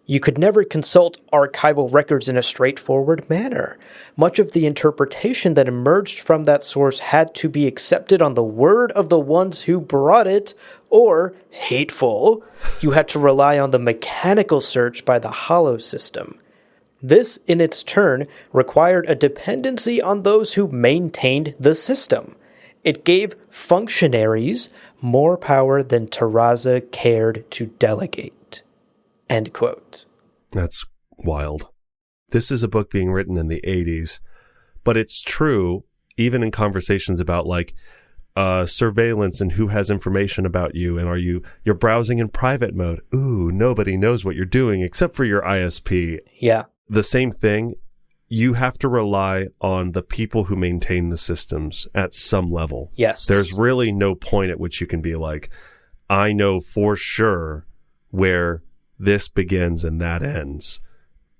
"You could never consult archival records in a straightforward manner. Much of the interpretation that emerged from that source had to be accepted on the word of the ones who brought it, or, hateful, you had to rely on the mechanical search by the hollow system. This, in its turn, required a dependency on those who maintained the system. It gave functionaries more power than Taraza cared to delegate." End quote. That's wild. This is a book being written in the 80s, but it's true even in conversations about surveillance and who has information about you, and you're browsing in private mode. Ooh, nobody knows what you're doing except for your ISP. Yeah. The same thing, you have to rely on the people who maintain the systems at some level. Yes. There's really no point at which you can be like, I know for sure where this begins and that ends,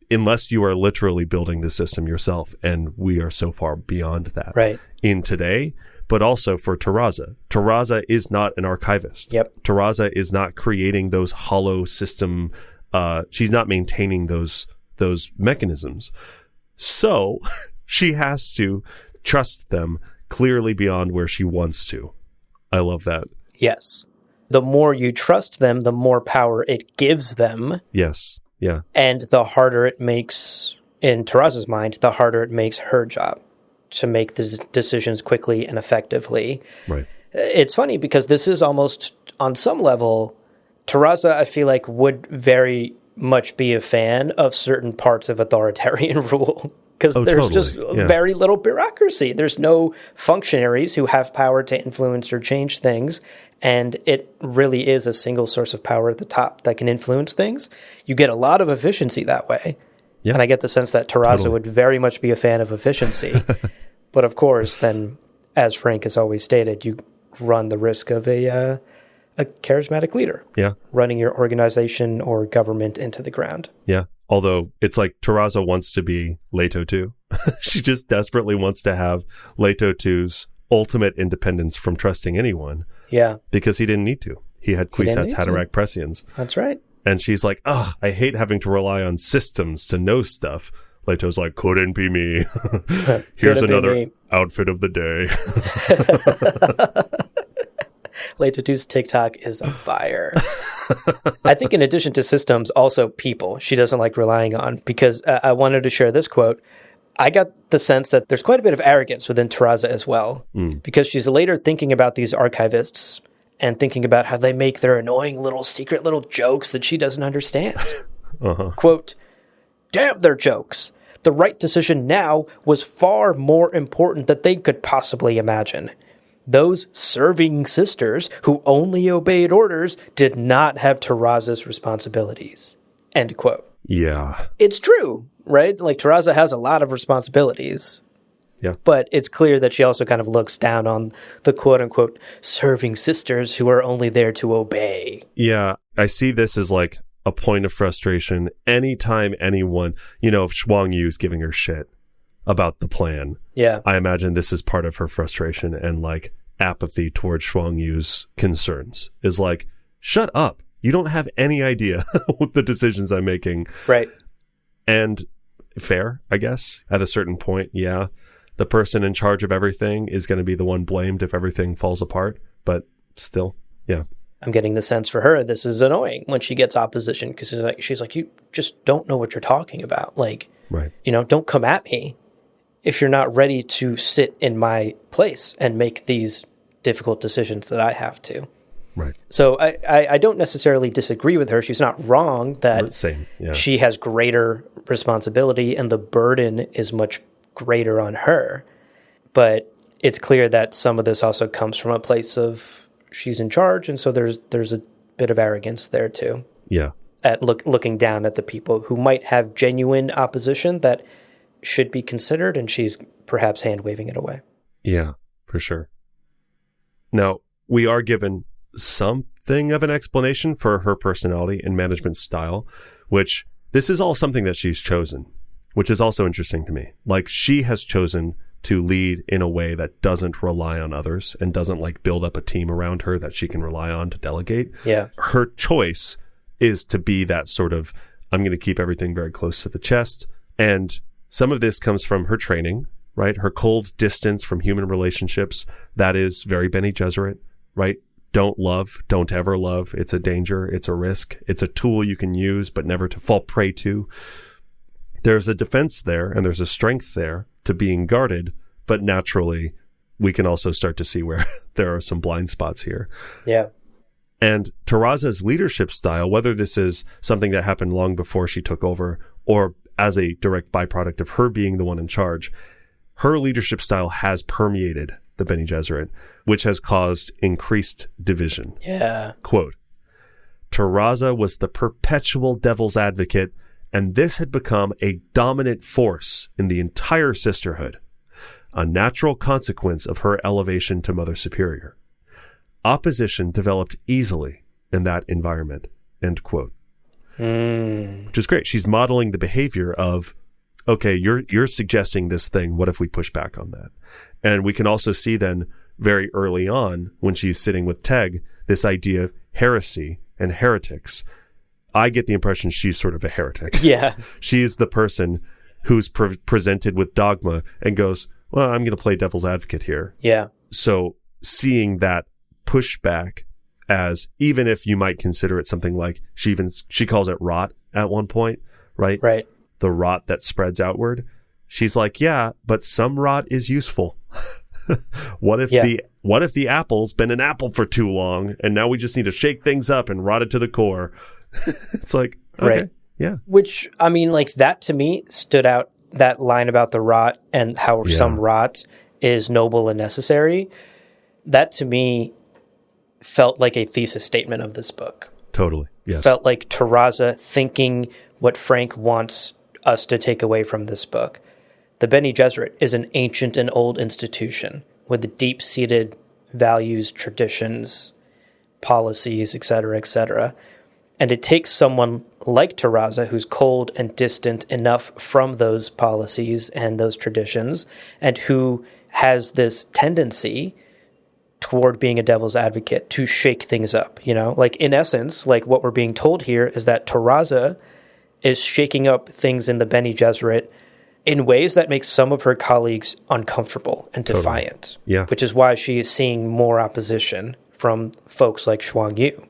unless you are literally building the system yourself. And we are so far beyond that in today, but also for Taraza. Taraza is not an archivist. Yep. Taraza is not creating those hollow system. She's not maintaining those mechanisms. So she has to trust them clearly beyond where she wants to. I love that. Yes. The more you trust them, the more power it gives them. Yes. Yeah. And the harder it makes, in Taraza's mind, the harder it makes her job to make the decisions quickly and effectively. Right. It's funny because this is almost, on some level, Taraza, I feel like, would very much be a fan of certain parts of authoritarian rule. Because there's just very little bureaucracy. There's no functionaries who have power to influence or change things. And it really is a single source of power at the top that can influence things. You get a lot of efficiency that way. Yeah. And I get the sense that Taraza would very much be a fan of efficiency. But of course, then, as Frank has always stated, you run the risk of a charismatic leader. Yeah. Running your organization or government into the ground. Yeah. Although it's like Taraza wants to be Leto 2. She just desperately wants to have Leto 2's ultimate independence from trusting anyone. Yeah. Because he didn't need to. He had Kwisatz Haderach prescience. That's right. And she's like, oh, I hate having to rely on systems to know stuff. Leto's like, couldn't be me. Here's another outfit of the day. Leto 2's TikTok is on fire. I think in addition to systems, also people she doesn't like relying on, because I wanted to share this quote. I got the sense that there's quite a bit of arrogance within Taraza as well, because she's later thinking about these archivists and thinking about how they make their annoying little secret little jokes that she doesn't understand. Quote, "Damn their jokes. The right decision now was far more important than they could possibly imagine. Those serving sisters who only obeyed orders did not have Taraza's responsibilities." End quote. Yeah. It's true, right? Like, Taraza has a lot of responsibilities. Yeah. But it's clear that she also kind of looks down on the quote-unquote serving sisters who are only there to obey. Yeah, I see this as like a point of frustration anytime anyone, if Shuang Yu's giving her shit about the plan. Yeah. I imagine this is part of her frustration and like apathy towards Shuang Yu's concerns is like, shut up. You don't have any idea what the decisions I'm making. Right. And fair, I guess, at a certain point. Yeah. The person in charge of everything is going to be the one blamed if everything falls apart. But still, yeah. I'm getting the sense for her, this is annoying when she gets opposition because she's like, you just don't know what you're talking about. Like, right. Don't come at me if you're not ready to sit in my place and make these difficult decisions that I have to. Right. So I don't necessarily disagree with her. She's not wrong that Same. Yeah. she has greater responsibility and the burden is much greater on her. But it's clear that some of this also comes from a place of she's in charge, and so there's a bit of arrogance there too. Yeah. At looking down at the people who might have genuine opposition that should be considered, and she's perhaps hand-waving it away. Yeah, for sure. Now, we are given something of an explanation for her personality and management style, which this is all something that she's chosen, which is also interesting to me. Like, she has chosen to lead in a way that doesn't rely on others and doesn't like build up a team around her that she can rely on to delegate. Yeah. Her choice is to be that sort of, I'm going to keep everything very close to the chest. And some of this comes from her training, right? Her cold distance from human relationships. That is very Bene Gesserit, right? Don't ever love. It's a danger. It's a risk. It's a tool you can use, but never to fall prey to. There's a defense there and there's a strength there to being guarded, but naturally we can also start to see where there are some blind spots here. Yeah. And Taraza's leadership style, whether this is something that happened long before she took over or as a direct byproduct of her being the one in charge, her leadership style has permeated the Bene Gesserit, which has caused increased division. Yeah. Quote, Taraza was the perpetual devil's advocate, and this had become a dominant force in the entire sisterhood, a natural consequence of her elevation to Mother Superior. Opposition developed easily in that environment, end quote. Which is great. She's modeling the behavior of, okay, you're suggesting this thing. What if we push back on that? And we can also see then very early on when she's sitting with Teg, this idea of heresy and heretics. I get the impression she's sort of a heretic. Yeah. She's the person who's presented with dogma and goes, well, I'm going to play devil's advocate here. Yeah. So seeing that pushback as, even if you might consider it something like, she calls it rot at one point, right? Right. The rot that spreads outward. She's like, yeah, but some rot is useful. What if the apple's been an apple for too long and now we just need to shake things up and rot it to the core? It's like, okay, right. Yeah. Which, I mean, like, that to me stood out, that line about the rot and how some rot is noble and necessary. That to me felt like a thesis statement of this book. Totally. Yes. Felt like Taraza thinking what Frank wants us to take away from this book. The Bene Gesserit is an ancient and old institution with deep-seated values, traditions, policies, etc., etc. And it takes someone like Taraza, who's cold and distant enough from those policies and those traditions, and who has this tendency toward being a devil's advocate to shake things up, Like, in essence, like, what we're being told here is that Taraza is shaking up things in the Bene Gesserit in ways that make some of her colleagues uncomfortable and defiant. Totally. Yeah. Which is why she is seeing more opposition from folks like Shuang Yu.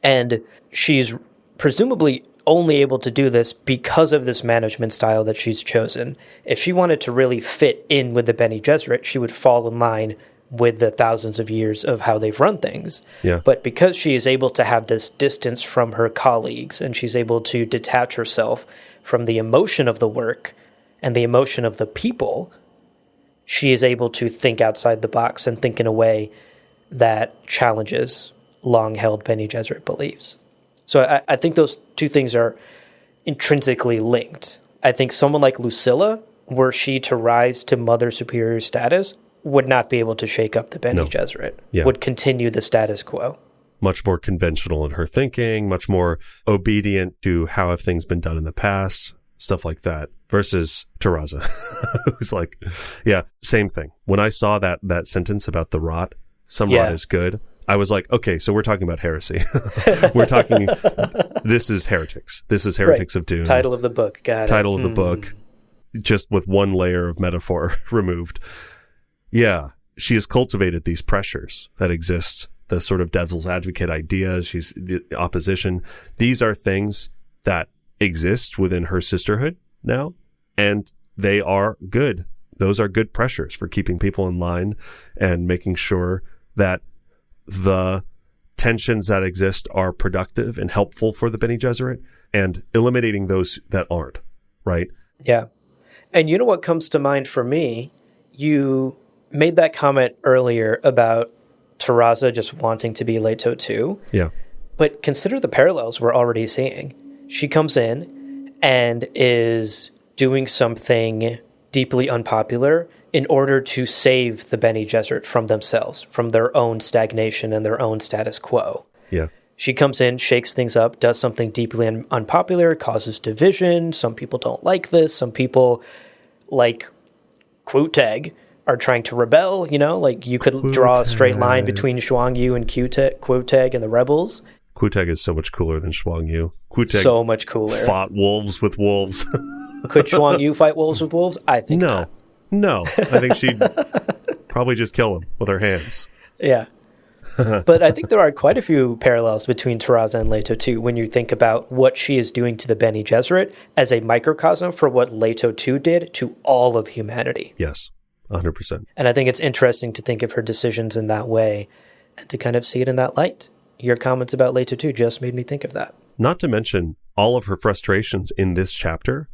And she's presumably only able to do this because of this management style that she's chosen. If she wanted to really fit in with the Bene Gesserit, she would fall in line with the thousands of years of how they've run things. Yeah. But because she is able to have this distance from her colleagues and she's able to detach herself from the emotion of the work and the emotion of the people, she is able to think outside the box and think in a way that challenges long-held Bene Gesserit beliefs. So I think those two things are intrinsically linked. I think someone like Lucilla, were she to rise to Mother Superior status, would not be able to shake up the Bene Gesserit, would continue the status quo. Much more conventional in her thinking, much more obedient to how have things been done in the past, stuff like that, versus Taraza, who's like, yeah, same thing. When I saw that sentence about the rot, some rot is good, I was like, okay, so we're talking about heresy. We're talking, this is Heretics. This is Heretics of Dune. Title of the book. Got it. Title of the book, just with one layer of metaphor removed. Yeah, she has cultivated these pressures that exist, the sort of devil's advocate ideas, she's the opposition. These are things that exist within her sisterhood now, and they are good. Those are good pressures for keeping people in line and making sure that the tensions that exist are productive and helpful for the Bene Gesserit, and eliminating those that aren't, right? Yeah. And you know what comes to mind for me? You made that comment earlier about Taraza just wanting to be Leto too. Yeah. But consider the parallels we're already seeing. She comes in and is doing something deeply unpopular in order to save the Bene Gesserit from themselves, from their own stagnation and their own status quo. Yeah. She comes in, shakes things up, does something deeply unpopular, causes division. Some people don't like this. Some people, like Quoteg, are trying to rebel. You know, like you could draw a straight line between Shuang Yu and Quoteg and the rebels. Quoteg is so much cooler than Shuang Yu. Quoteg so much cooler. Fought wolves with wolves. Could Shuang Yu fight wolves with wolves? I think not. No. I think she'd probably just kill them with her hands. Yeah. But I think there are quite a few parallels between Taraza and Leto too when you think about what she is doing to the Bene Gesserit as a microcosm for what Leto 2 did to all of humanity. Yes, 100%. And I think it's interesting to think of her decisions in that way and to kind of see it in that light. Your comments about Leto 2 just made me think of that. Not to mention, all of her frustrations in this chapter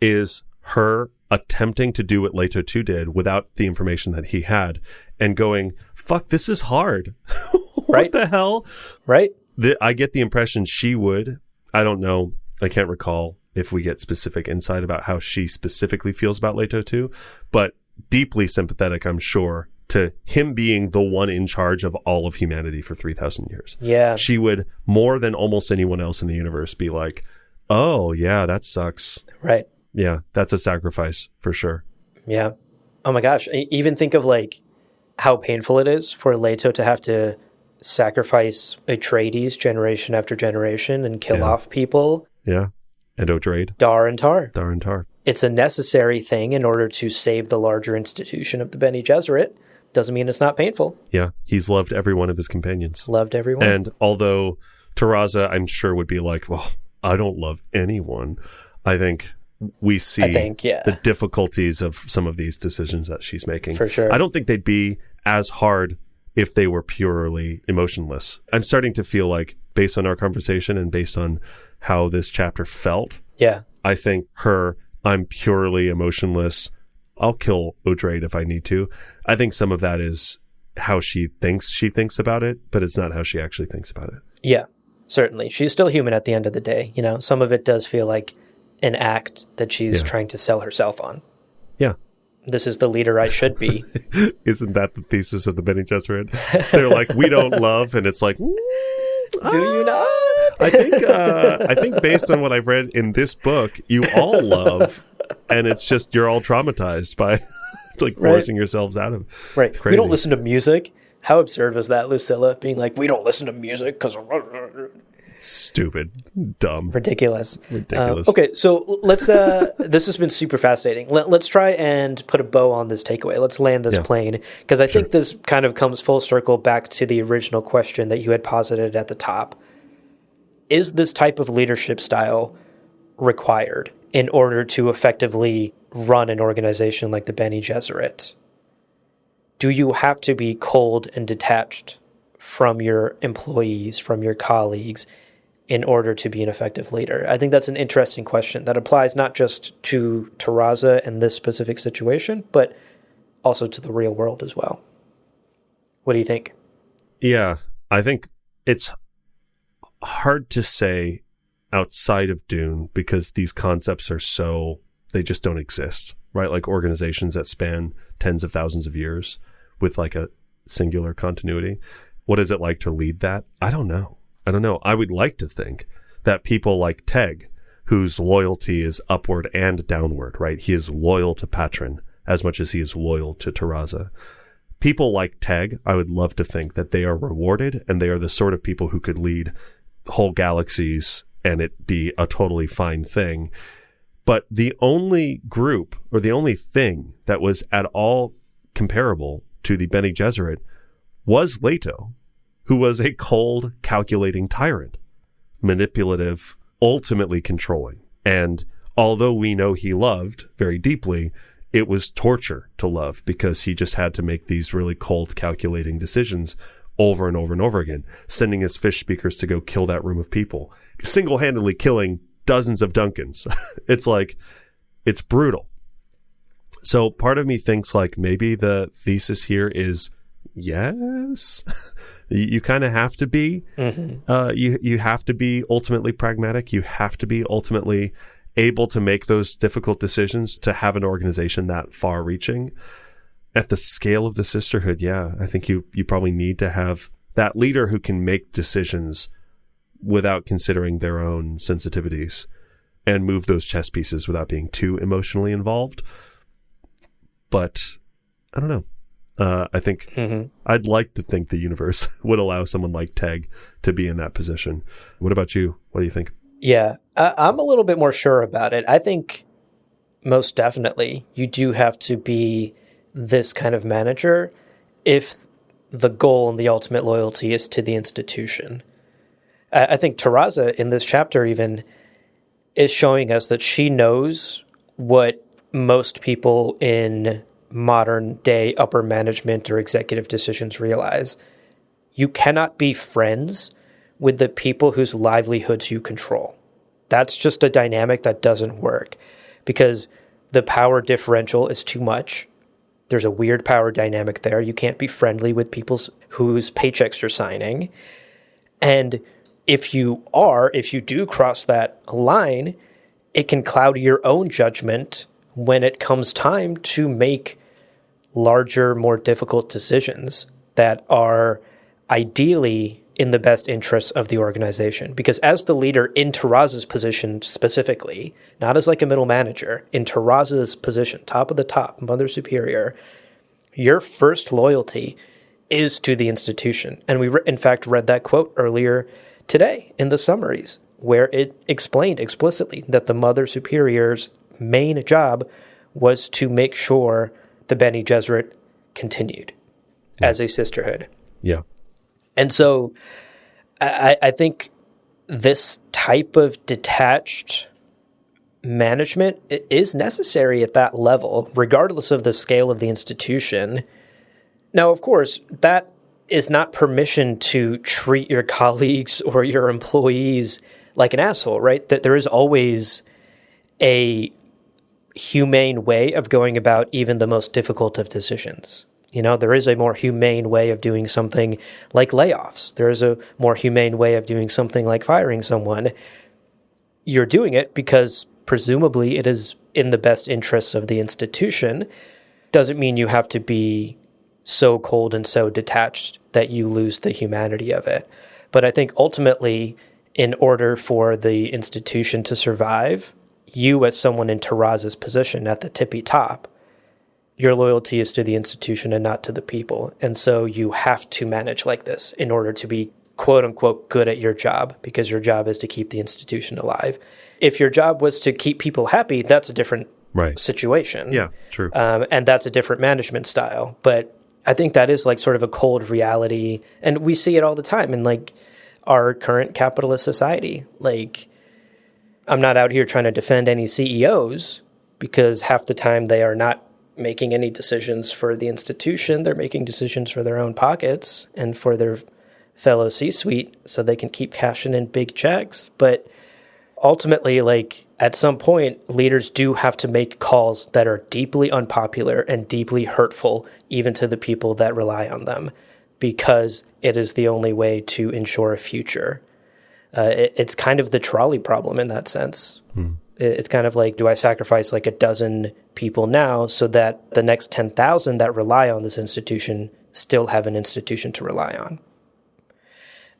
is her attempting to do what Leto 2 did without the information that he had and going, fuck, this is hard. What the hell? Right. I get the impression she would. I don't know. I can't recall if we get specific insight about how she specifically feels about Leto 2, but deeply sympathetic, I'm sure, to him being the one in charge of all of humanity for 3,000 years. Yeah. She would, more than almost anyone else in the universe, be like, oh, yeah, that sucks. Right. Yeah, that's a sacrifice for sure. Yeah. Oh my gosh. Even think of like how painful it is for Leto to have to sacrifice Atreides generation after generation and kill off people. Yeah. And Odrade. Dar and Tar. Dar and Tar. It's a necessary thing in order to save the larger institution of the Bene Gesserit. Doesn't mean it's not painful. Yeah. He's loved every one of his companions. Loved everyone. And although Taraza, I'm sure, would be like, well, I don't love anyone, I think we see the difficulties of some of these decisions that she's making. For sure. I don't think they'd be as hard if they were purely emotionless. I'm starting to feel like, based on our conversation and based on how this chapter felt, I think I'm purely emotionless, I'll kill Odrade if I need to. I think some of that is how she thinks about it, but it's not how she actually thinks about it. Yeah, certainly. She's still human at the end of the day. You know, some of it does feel like an act that she's trying to sell herself on. Yeah. This is the leader I should be. Isn't that the thesis of the Bene Gesserit? They're like, we don't love, and it's like, do you not? I think based on what I've read in this book, you all love, and it's just you're all traumatized by like forcing yourselves out of. Right. We don't listen to music. How absurd was that, Lucilla? Being like, we don't listen to music because stupid, dumb, ridiculous. Okay, so let's. This has been super fascinating. Let's try and put a bow on this takeaway. Let's land this plane, because I think this kind of comes full circle back to the original question that you had posited at the top. Is this type of leadership style required in order to effectively run an organization like the Bene Gesserit? Do you have to be cold and detached from your employees, from your colleagues, in order to be an effective leader? I think that's an interesting question that applies not just to Taraza and this specific situation, but also to the real world as well. What do you think? Yeah, I think it's hard to say. outside of Dune because these concepts are so, they just don't exist, right? Like organizations that span tens of thousands of years with like a singular continuity. What is it like to lead that? I don't know. I would like to think that people like Teg, whose loyalty is upward and downward, right? He is loyal to Patron as much as he is loyal to Taraza. People like Teg, I would love to think that they are rewarded and they are the sort of people who could lead whole galaxies and it be a totally fine thing. But the only group or the only thing that was at all comparable to the Bene Gesserit was Leto, who was a cold, calculating tyrant, manipulative, ultimately controlling. And although we know he loved very deeply, it was torture to love because he just had to make these really cold, calculating decisions over and over and over again, sending his fish speakers to go kill that room of people, single-handedly killing dozens of Duncans. It's like, it's brutal. So part of me thinks like maybe the thesis here is yes, you kind of have to be, you have to be ultimately pragmatic. You have to be ultimately able to make those difficult decisions to have an organization that far reaching. At the scale of the sisterhood, yeah, I think you probably need to have that leader who can make decisions without considering their own sensitivities and move those chess pieces without being too emotionally involved. But I don't know. I think I'd like to think the universe would allow someone like Teg to be in that position. What about you? What do you think? Yeah, I'm a little bit more sure about it. I think most definitely you do have to be this kind of manager if the goal and the ultimate loyalty is to the institution. I think Taraza in this chapter even is showing us that she knows what most people in modern day upper management or executive decisions realize. You cannot be friends with the people whose livelihoods you control. That's just a dynamic that doesn't work because the power differential is too much. There's a weird power dynamic there. You can't be friendly with people whose paychecks you're signing. And if you do cross that line, it can cloud your own judgment when it comes time to make larger, more difficult decisions that are ideally in the best interests of the organization. Because as the leader in Taraza's position specifically, not as like a middle manager, in Taraza's position, top of the top, Mother Superior, your first loyalty is to the institution. And we, in fact, read that quote earlier today in the summaries, where it explained explicitly that the Mother Superior's main job was to make sure the Bene Gesserit continued as a sisterhood. Yeah. And so I think this type of detached management is necessary at that level, regardless of the scale of the institution. Now, of course, that is not permission to treat your colleagues or your employees like an asshole, right? That there is always a humane way of going about even the most difficult of decisions. You know, there is a more humane way of doing something like layoffs. There is a more humane way of doing something like firing someone. You're doing it because presumably it is in the best interests of the institution. Doesn't mean you have to be so cold and so detached that you lose the humanity of it. But I think ultimately, in order for the institution to survive, you as someone in Taraza's position at the tippy top, your loyalty is to the institution and not to the people. And so you have to manage like this in order to be quote unquote good at your job, because your job is to keep the institution alive. If your job was to keep people happy, that's a different situation. Yeah, true. And that's a different management style. But I think that is like sort of a cold reality. And we see it all the time in like our current capitalist society. Like, I'm not out here trying to defend any CEOs, because half the time they are not making any decisions for the institution. They're making decisions for their own pockets and for their fellow C-suite so they can keep cashing in big checks. But ultimately, like, at some point, leaders do have to make calls that are deeply unpopular and deeply hurtful, even to the people that rely on them, because it is the only way to ensure a future. It's kind of the trolley problem in that sense. It's kind of like, do I sacrifice like a dozen people now so that the next 10,000 that rely on this institution still have an institution to rely on?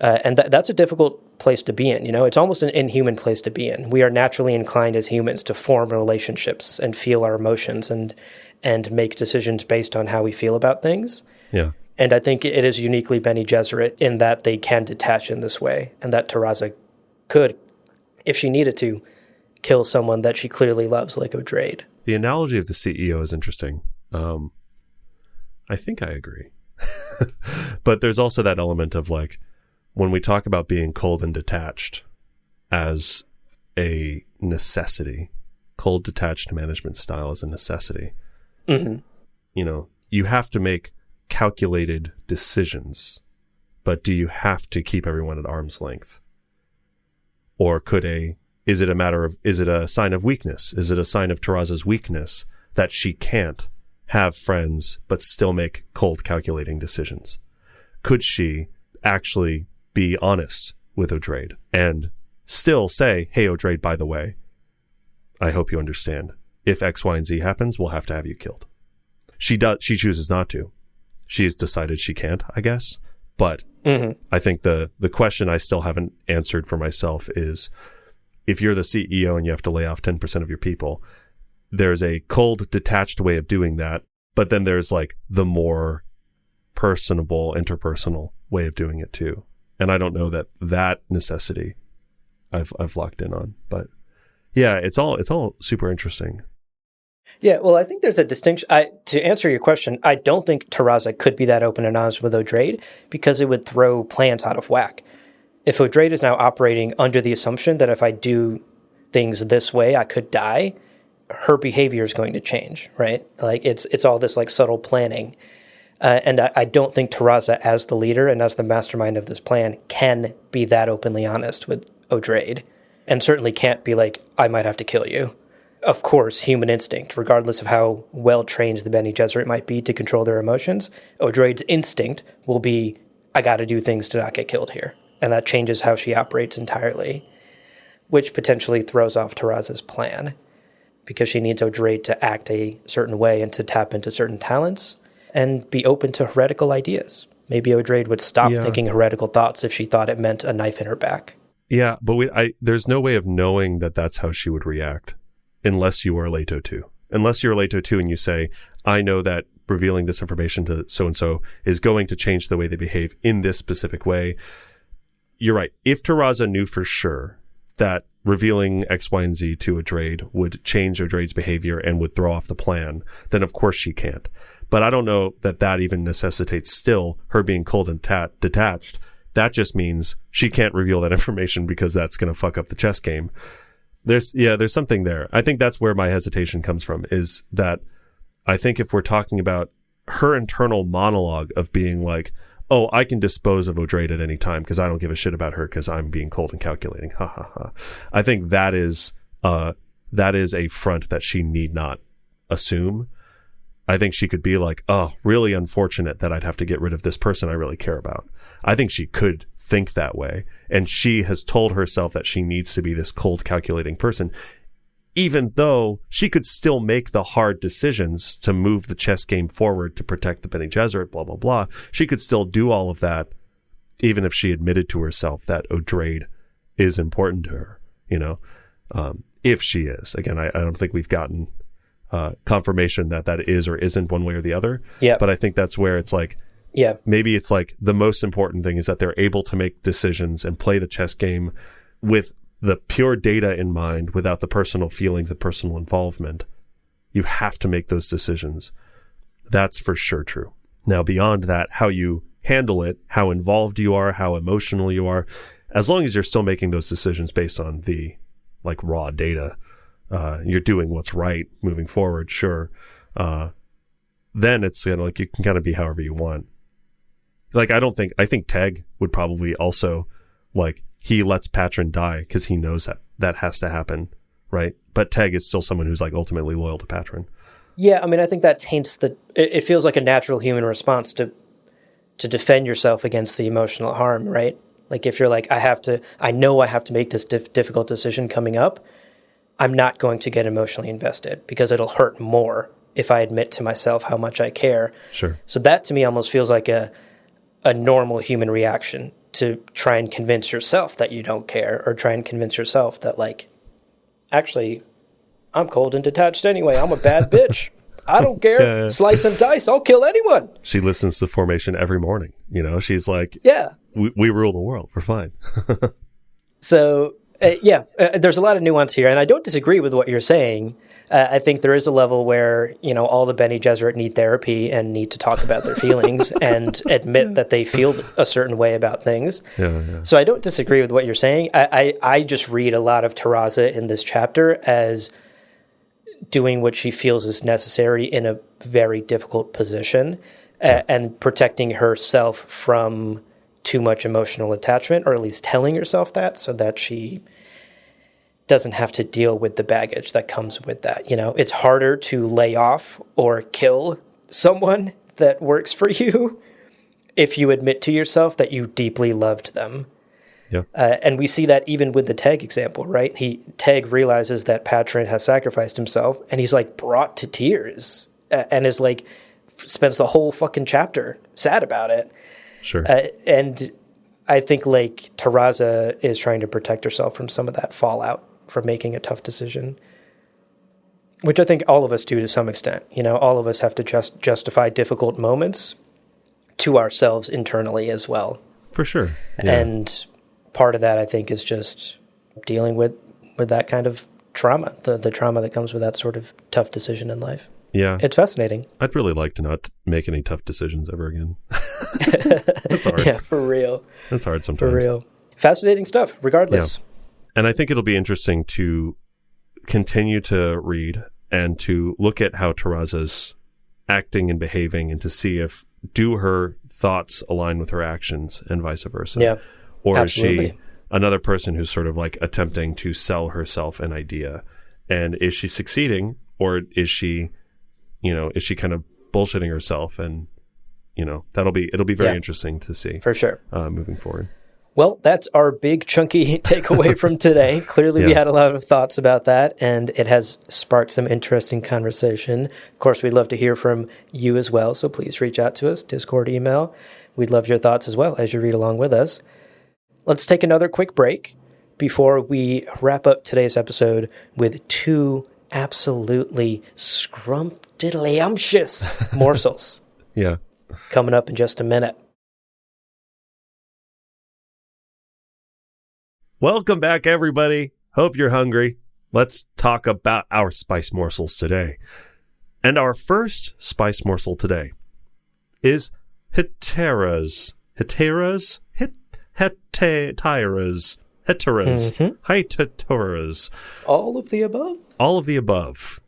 And that's a difficult place to be in. It's almost an inhuman place to be in. We are naturally inclined as humans to form relationships and feel our emotions and make decisions based on how we feel about things. Yeah. And I think it is uniquely Bene Gesserit in that they can detach in this way, and that Taraza could, if she needed to, kill someone that she clearly loves, like O'Drade. The analogy of the CEO is interesting. I think I agree. But there's also that element of like, when we talk about being cold and detached as a necessity, cold detached management style is a necessity. You have to make calculated decisions, but do you have to keep everyone at arm's length? Or is it a sign of weakness? Is it a sign of Taraza's weakness that she can't have friends but still make cold calculating decisions? Could she actually be honest with O'Drade and still say, hey, O'Drade, by the way, I hope you understand. If X, Y, and Z happens, we'll have to have you killed. She chooses not to. She's decided she can't, I guess. But I think the question I still haven't answered for myself is, if you're the CEO and you have to lay off 10% of your people, there's a cold, detached way of doing that. But then there's like the more personable, interpersonal way of doing it too. And I don't know that necessity I've locked in on. But yeah, it's all super interesting. Yeah, well, I think there's a distinction. To answer your question, I don't think Taraza could be that open and honest with O'Drade because it would throw plans out of whack. If O'Drade is now operating under the assumption that if I do things this way, I could die, her behavior is going to change, right? Like it's all this like subtle planning. And I don't think Taraza, as the leader and as the mastermind of this plan, can be that openly honest with O'Drade, and certainly can't be like, I might have to kill you. Of course, human instinct, regardless of how well-trained the Bene Gesserit might be to control their emotions, O'Drade's instinct will be, I got to do things to not get killed here. And that changes how she operates entirely, which potentially throws off Taraza's plan, because she needs O'Drade to act a certain way and to tap into certain talents and be open to heretical ideas. Maybe O'Drade would stop thinking heretical thoughts if she thought it meant a knife in her back. Yeah, but there's no way of knowing that that's how she would react. Unless you are Leto 2. Unless you're Leto 2 and you say, I know that revealing this information to so-and-so is going to change the way they behave in this specific way. You're right. If Taraza knew for sure that revealing X, Y, and Z to O'Drade would change O'Drade's behavior and would throw off the plan, then of course she can't. But I don't know that even necessitates still her being cold and detached. That just means she can't reveal that information because that's going to fuck up the chess game. There's something there. I think that's where my hesitation comes from, is that I think if we're talking about her internal monologue of being like, oh, I can dispose of O'Drade at any time because I don't give a shit about her because I'm being cold and calculating. Ha ha ha. I think that is a front that she need not assume. I think she could be like, oh, really unfortunate that I'd have to get rid of this person I really care about. I think she could think that way. And she has told herself that she needs to be this cold, calculating person, even though she could still make the hard decisions to move the chess game forward to protect the Bene Gesserit, blah, blah, blah. She could still do all of that, even if she admitted to herself that O'Drade is important to her, if she is. Again, I don't think we've gotten confirmation that is or isn't one way or the other. Yeah. But I think that's where it's like, yeah, maybe it's like the most important thing is that they're able to make decisions and play the chess game with the pure data in mind without the personal feelings of personal involvement. You have to make those decisions. That's for sure true. Now, beyond that, how you handle it, how involved you are, how emotional you are, as long as you're still making those decisions based on the like raw data, you're doing what's right moving forward, sure. Then it's like you can kind of be however you want. Like, I think Teg would probably also, like, he lets Patron die because he knows that has to happen, right? But Teg is still someone who's like ultimately loyal to Patron. Yeah, I mean, I think that taints it feels like a natural human response to defend yourself against the emotional harm, right? Like if you're like, I know I have to make this difficult decision coming up, I'm not going to get emotionally invested because it'll hurt more if I admit to myself how much I care. Sure. So that to me almost feels like a normal human reaction to try and convince yourself that you don't care, or try and convince yourself that, like, actually, I'm cold and detached anyway. I'm a bad bitch. I don't care. Yeah. Slice and dice. I'll kill anyone. She listens to Formation every morning. You know, she's like, yeah, we rule the world. We're fine. So, there's a lot of nuance here, and I don't disagree with what you're saying. I think there is a level where, you know, all the Bene Gesserit need therapy and need to talk about their feelings and admit that they feel a certain way about things. Yeah. So I don't disagree with what you're saying. I just read a lot of Taraza in this chapter as doing what she feels is necessary in a very difficult position, and protecting herself from too much emotional attachment, or at least telling herself that, so that she doesn't have to deal with the baggage that comes with that. You know, it's harder to lay off or kill someone that works for you if you admit to yourself that you deeply loved them. Yeah. And we see that even with the Teg example, right? Teg realizes that Patron has sacrificed himself, and he's like brought to tears, and is like, spends the whole fucking chapter sad about it. Sure. And I think like Taraza is trying to protect herself from some of that fallout from making a tough decision, which I think all of us do to some extent. You know, all of us have to justify difficult moments to ourselves internally as well. For sure. Yeah. And part of that, I think, is just dealing with that kind of trauma, the trauma that comes with that sort of tough decision in life. Yeah. It's fascinating. I'd really like to not make any tough decisions ever again. That's hard. Yeah, for real. That's hard sometimes. For real. Fascinating stuff, regardless. Yeah. And I think it'll be interesting to continue to read and to look at how Taraza's acting and behaving, and to see if do her thoughts align with her actions and vice versa. Yeah. Or absolutely. Is she another person who's sort of like attempting to sell herself an idea? And is she succeeding, or is she, you know, is she kind of bullshitting herself? And, you know, it'll be very interesting to see. For sure. Moving forward. Well, that's our big chunky takeaway from today. Clearly, we had a lot of thoughts about that, and it has sparked some interesting conversation. Of course, we'd love to hear from you as well, so please reach out to us, Discord, email. We'd love your thoughts as well as you read along with us. Let's take another quick break before we wrap up today's episode with two absolutely scrumptiddlyumptious morsels. Yeah. Coming up in just a minute. Welcome back, everybody. Hope you're hungry. Let's talk about our spice morsels today. And our first spice morsel today is Heteras. Heteras? Heteras. Heteras. All of the above? All of the above.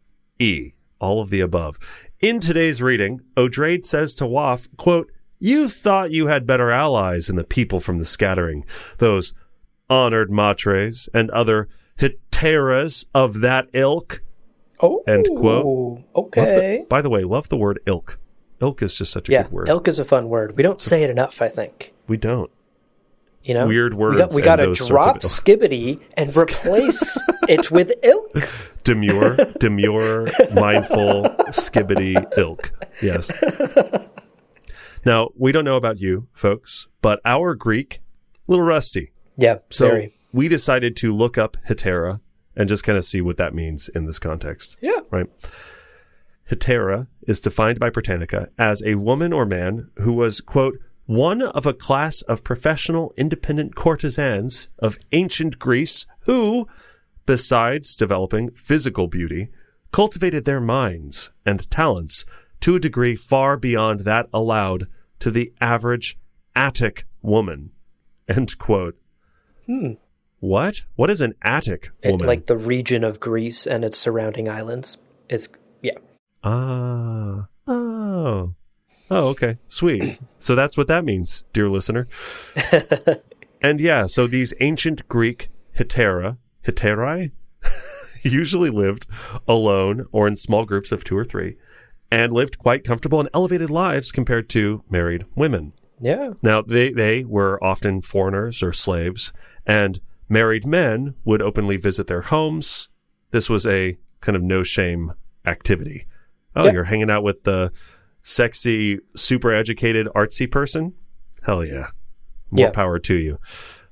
All of the above. In today's reading, Odrade says to Waff, quote, "You thought you had better allies in the people from the scattering, those honored matres and other heteras of that ilk." Oh, end quote. Okay. By the way, love the word ilk. Ilk is just such a good word. Ilk is a fun word. We don't say it enough, I think. We don't. You know, weird words. We got to drop skibbity and replace it with ilk. Demure, mindful, skibbity, ilk. Yes. Now, we don't know about you, folks, but our Greek, a little rusty. Yeah, so very. We decided to look up hetera and just kind of see what that means in this context. Yeah. Right. Hetera is defined by Britannica as a woman or man who was, quote, one of a class of professional independent courtesans of ancient Greece who, besides developing physical beauty, cultivated their minds and talents to a degree far beyond that allowed to the average Attic woman. End quote. What? What is an Attic woman? Like the region of Greece and its surrounding islands is, yeah. Oh, okay. Sweet. So that's what that means, dear listener. And yeah, so these ancient Greek heterae, usually lived alone or in small groups of 2 or 3, and lived quite comfortable and elevated lives compared to married women. Yeah. Now, they were often foreigners or slaves, and married men would openly visit their homes. This was a kind of no-shame activity. Oh, Yeah. you're hanging out with the sexy, super educated, artsy person? Hell yeah. More power to you.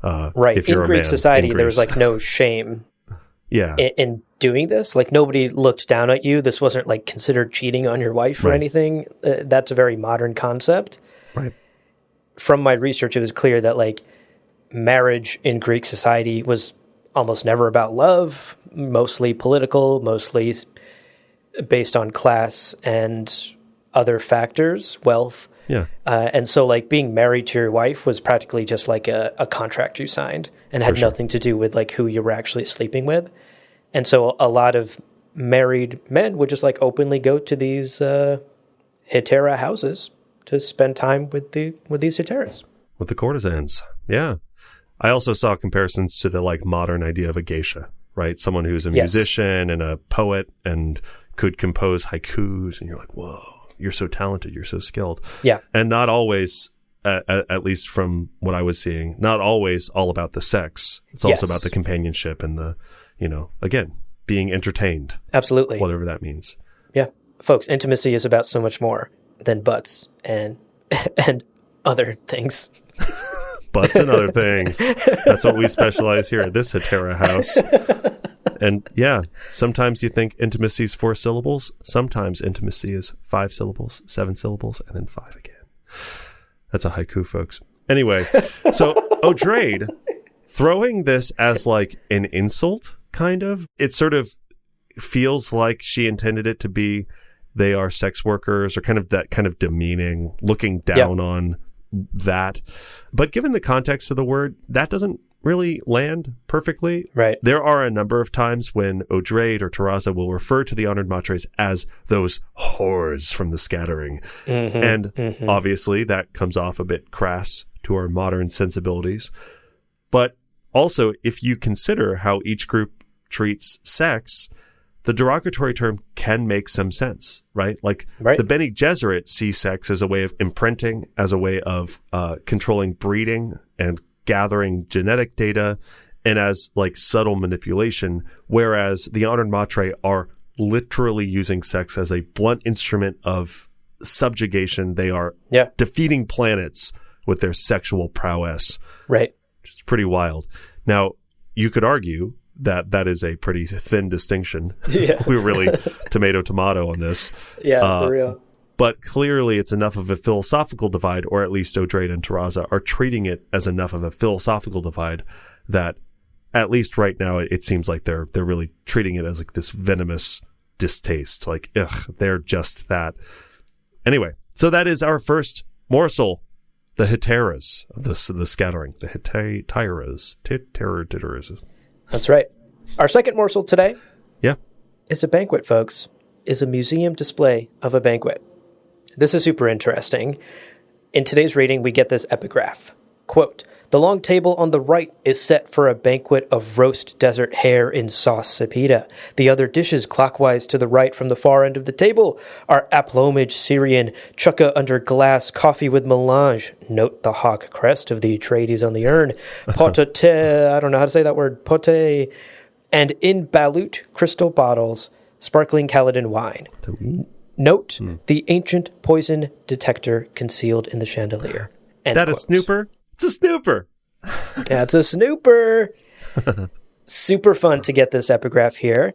Right. If you're in a Greek man society, in there was Greece. like no shame Yeah. in doing this. Like nobody looked down at you. This wasn't like considered cheating on your wife or Right. anything. That's a very modern concept. Right. From my research, it was clear that like marriage in Greek society was almost never about love, mostly political, mostly based on class and other factors, wealth. Yeah. And so like being married to your wife was practically just like a contract you signed and had nothing to do with like who you were actually sleeping with. And so a lot of married men would just like openly go to these hetera houses to spend time with these heteras. With the courtesans. Yeah. I also saw comparisons to the like modern idea of a geisha, right? Someone who's a musician and a poet and could compose haikus, and you're like, whoa, you're so talented, you're so skilled. Yeah. And not always, at least from what I was seeing, not always all about the sex. It's also about the companionship and the, again, being entertained. Absolutely. Whatever that means. Yeah. Folks, intimacy is about so much more than butts and other things. Butts and other things. That's what we specialize here at this hetera house. And yeah, sometimes you think intimacy is 4 syllables. Sometimes intimacy is 5 syllables, 7 syllables, and then 5 again. That's a haiku, folks. Anyway, so Odrade, throwing this as like an insult, kind of, it sort of feels like she intended it to be they are sex workers, or kind of that kind of demeaning, looking down on that. But given the context of the word, that doesn't really land perfectly. Right. There are a number of times when Odrade or Taraza will refer to the honored matres as those whores from the scattering. And obviously that comes off a bit crass to our modern sensibilities. But also, if you consider how each group treats sex, the derogatory term can make some sense, right? Like the Bene Gesserit see sex as a way of imprinting, as a way of controlling breeding and gathering genetic data, and as like subtle manipulation, whereas the honored matre are literally using sex as a blunt instrument of subjugation. They are defeating planets with their sexual prowess. Right. It's pretty wild. Now, you could argue that that is a pretty thin distinction. Yeah. We're really tomato on this. Yeah, for real. But clearly it's enough of a philosophical divide, or at least Odrade and Taraza are treating it as enough of a philosophical divide that at least right now it seems like they're really treating it as like this venomous distaste. Like, ugh, they're just that. Anyway, so that is our first morsel, the heteras of the scattering. The heteras. That's right. Our second morsel today Yeah. is a banquet, folks. Is a museum display of a banquet. This is super interesting. In today's reading, we get this epigraph. Quote, "The long table on the right is set for a banquet of roast desert hare in sauce sapida. The other dishes clockwise to the right from the far end of the table are aplomage Syrian, chukka under glass, coffee with melange. Note the hawk crest of the Atreides on the urn. Pote, I don't know how to say that word, pote. And in balut crystal bottles, sparkling Caledon wine. Note the ancient poison detector concealed in the chandelier." End That quote. a snooper? It's a snooper. That's a snooper. Super fun to get this epigraph here.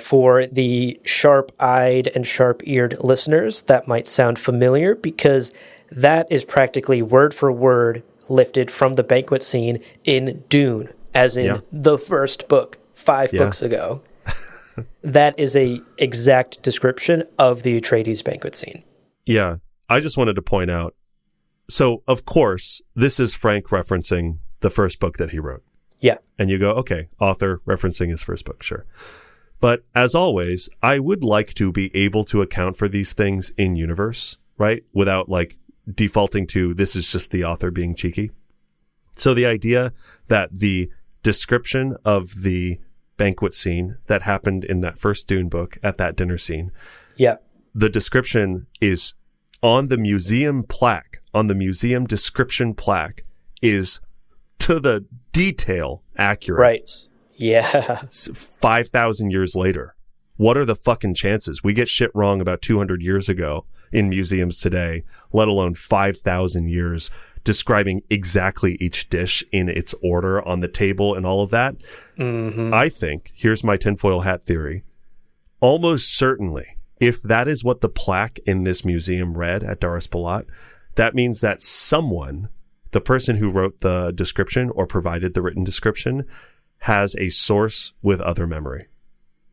For the sharp-eyed and sharp-eared listeners, that might sound familiar because that is practically word for word lifted from the banquet scene in Dune, as in the first book, 5 books ago. That is a exact description of the Atreides banquet scene. Yeah. I just wanted to point out, so of course, this is Frank referencing the first book that he wrote. Yeah. And you go, okay, author referencing his first book, sure. But as always, I would like to be able to account for these things in universe, right? Without like defaulting to this is just the author being cheeky. So the idea that the description of the banquet scene that happened in that first Dune book at that dinner scene, the description is on the museum plaque on the museum description plaque is to the detail accurate. Right. Yeah. 5,000 years later. What are the fucking chances? We get shit wrong about 200 years ago in museums today, let alone 5,000 years describing exactly each dish in its order on the table and all of that. Mm-hmm. I think, here's my tinfoil hat theory, almost certainly, if that is what the plaque in this museum read at Dar es Salaam, that means that someone, the person who wrote the description or provided the written description, has a source with other memory.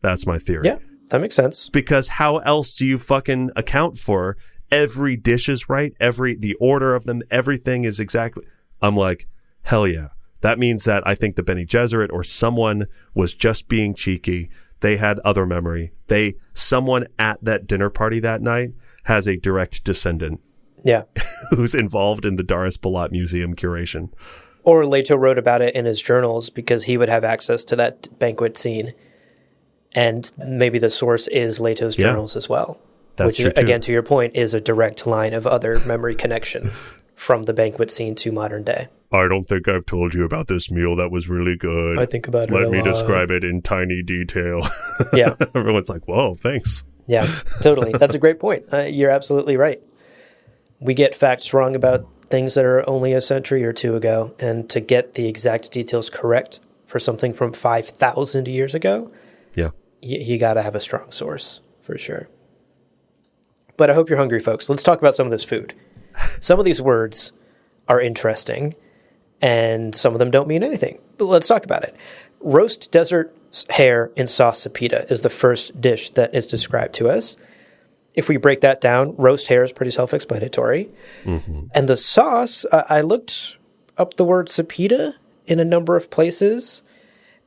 That's my theory. Yeah, that makes sense. Because how else do you fucking account for every dish is right, the order of them, everything is exactly... I'm like, hell yeah. That means that I think the Bene Gesserit or someone was just being cheeky. They had other memory. Someone at that dinner party that night has a direct descendant. Yeah. Who's involved in the Dar es Salaam Museum curation. Or Leto wrote about it in his journals because he would have access to that banquet scene. And maybe the source is Leto's journals as well. That's which, true too. Again, to your point, is a direct line of other memory connection from the banquet scene to modern day. I don't think I've told you about this meal that was really good. I think about it a Let me lot. describe it in tiny detail. Yeah. Everyone's like, whoa, thanks. Yeah, totally. That's a great point. You're absolutely right. We get facts wrong about things that are only a century or two ago, and to get the exact details correct for something from 5,000 years ago, yeah, you got to have a strong source, for sure. But I hope you're hungry, folks. Let's talk about some of this food. Some of these words are interesting, and some of them don't mean anything. But let's talk about it. Roast desert hare in sauce sapita is the first dish that is described to us. If we break that down, roast hare is pretty self-explanatory. Mm-hmm. And the sauce, I looked up the word sapita in a number of places,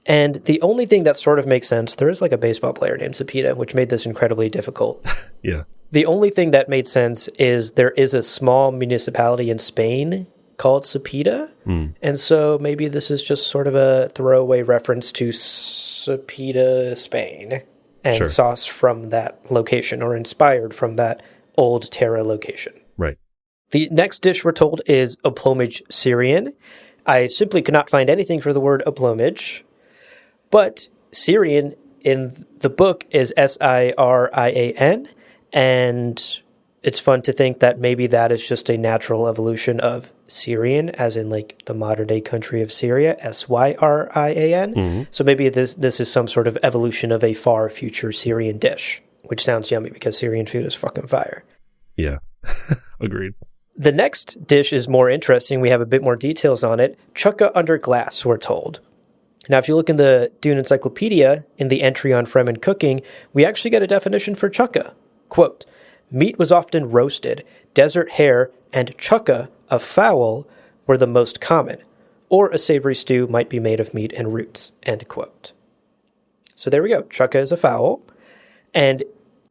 and the only thing that sort of makes sense, there is like a baseball player named Sapita, which made this incredibly difficult. Yeah. The only thing that made sense is there is a small municipality in Spain called Sapita, and so maybe this is just sort of a throwaway reference to Sapita, Spain. And sauce from that location, or inspired from that old Terra location. Right. The next dish we're told is oplomage Syrian. I simply could not find anything for the word oplomage, but Syrian in the book is Sirian, and it's fun to think that maybe that is just a natural evolution of Syrian, as in like the modern day country of Syria, Syrian. Mm-hmm. So maybe this is some sort of evolution of a far future Syrian dish, which sounds yummy because Syrian food is fucking fire. Yeah, agreed. The next dish is more interesting. We have a bit more details on it. Chukka under glass, we're told. Now, if you look in the Dune Encyclopedia, in the entry on Fremen cooking, we actually get a definition for chukka. Quote, meat was often roasted. Desert hare and chukka, a fowl, were the most common. Or a savory stew might be made of meat and roots. End quote. So there we go. Chukka is a fowl. And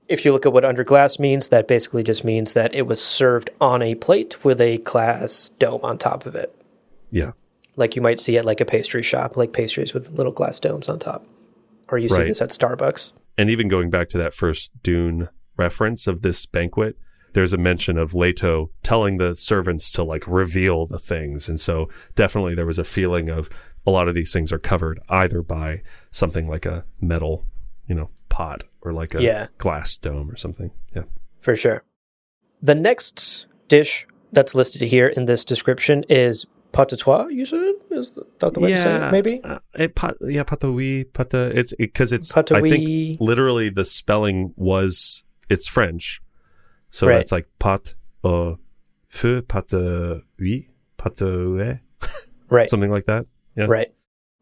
if you look at what under glass means, that basically just means that it was served on a plate with a glass dome on top of it. Yeah. Like you might see at like a pastry shop, like pastries with little glass domes on top. Or you see this at Starbucks. And even going back to that first Dune reference of this banquet, there's a mention of Leto telling the servants to like reveal the things. And so definitely there was a feeling of a lot of these things are covered either by something like a metal, pot or like a glass dome or something. Yeah, for sure. The next dish that's listed here in this description is patatois, you said? Is that the way to say it, maybe? Patouille, it's because it's, patouille. I think literally the spelling it's French. So that's like pat au feu, patouille, patouille. Right. Something like that. Yeah. Right.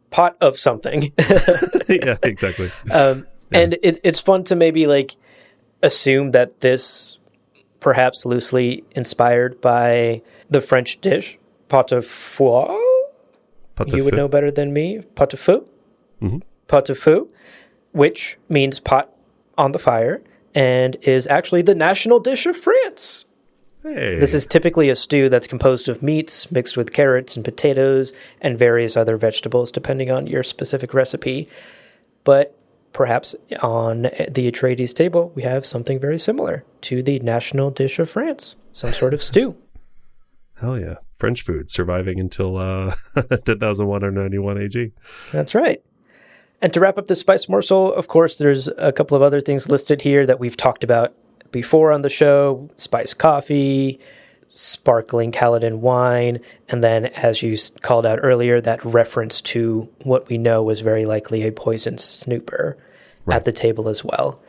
Pot of something. Yeah, exactly. And it's fun to maybe like assume that this perhaps loosely inspired by the French dish, pot au feu. You would know better than me. Pot au feu. Mm-hmm. Pot au feu, which means pot on the fire, and is actually the national dish of France. Hey. This is typically a stew that's composed of meats mixed with carrots and potatoes and various other vegetables, depending on your specific recipe. But perhaps on the Atreides table, we have something very similar to the national dish of France, some sort of stew. Hell yeah. French food surviving until 10,191 AG. That's right. And to wrap up the spice morsel, of course, there's a couple of other things listed here that we've talked about before on the show. Spice coffee, sparkling Caledon wine, and then, as you called out earlier, that reference to what we know was very likely a poison snooper at the table as well.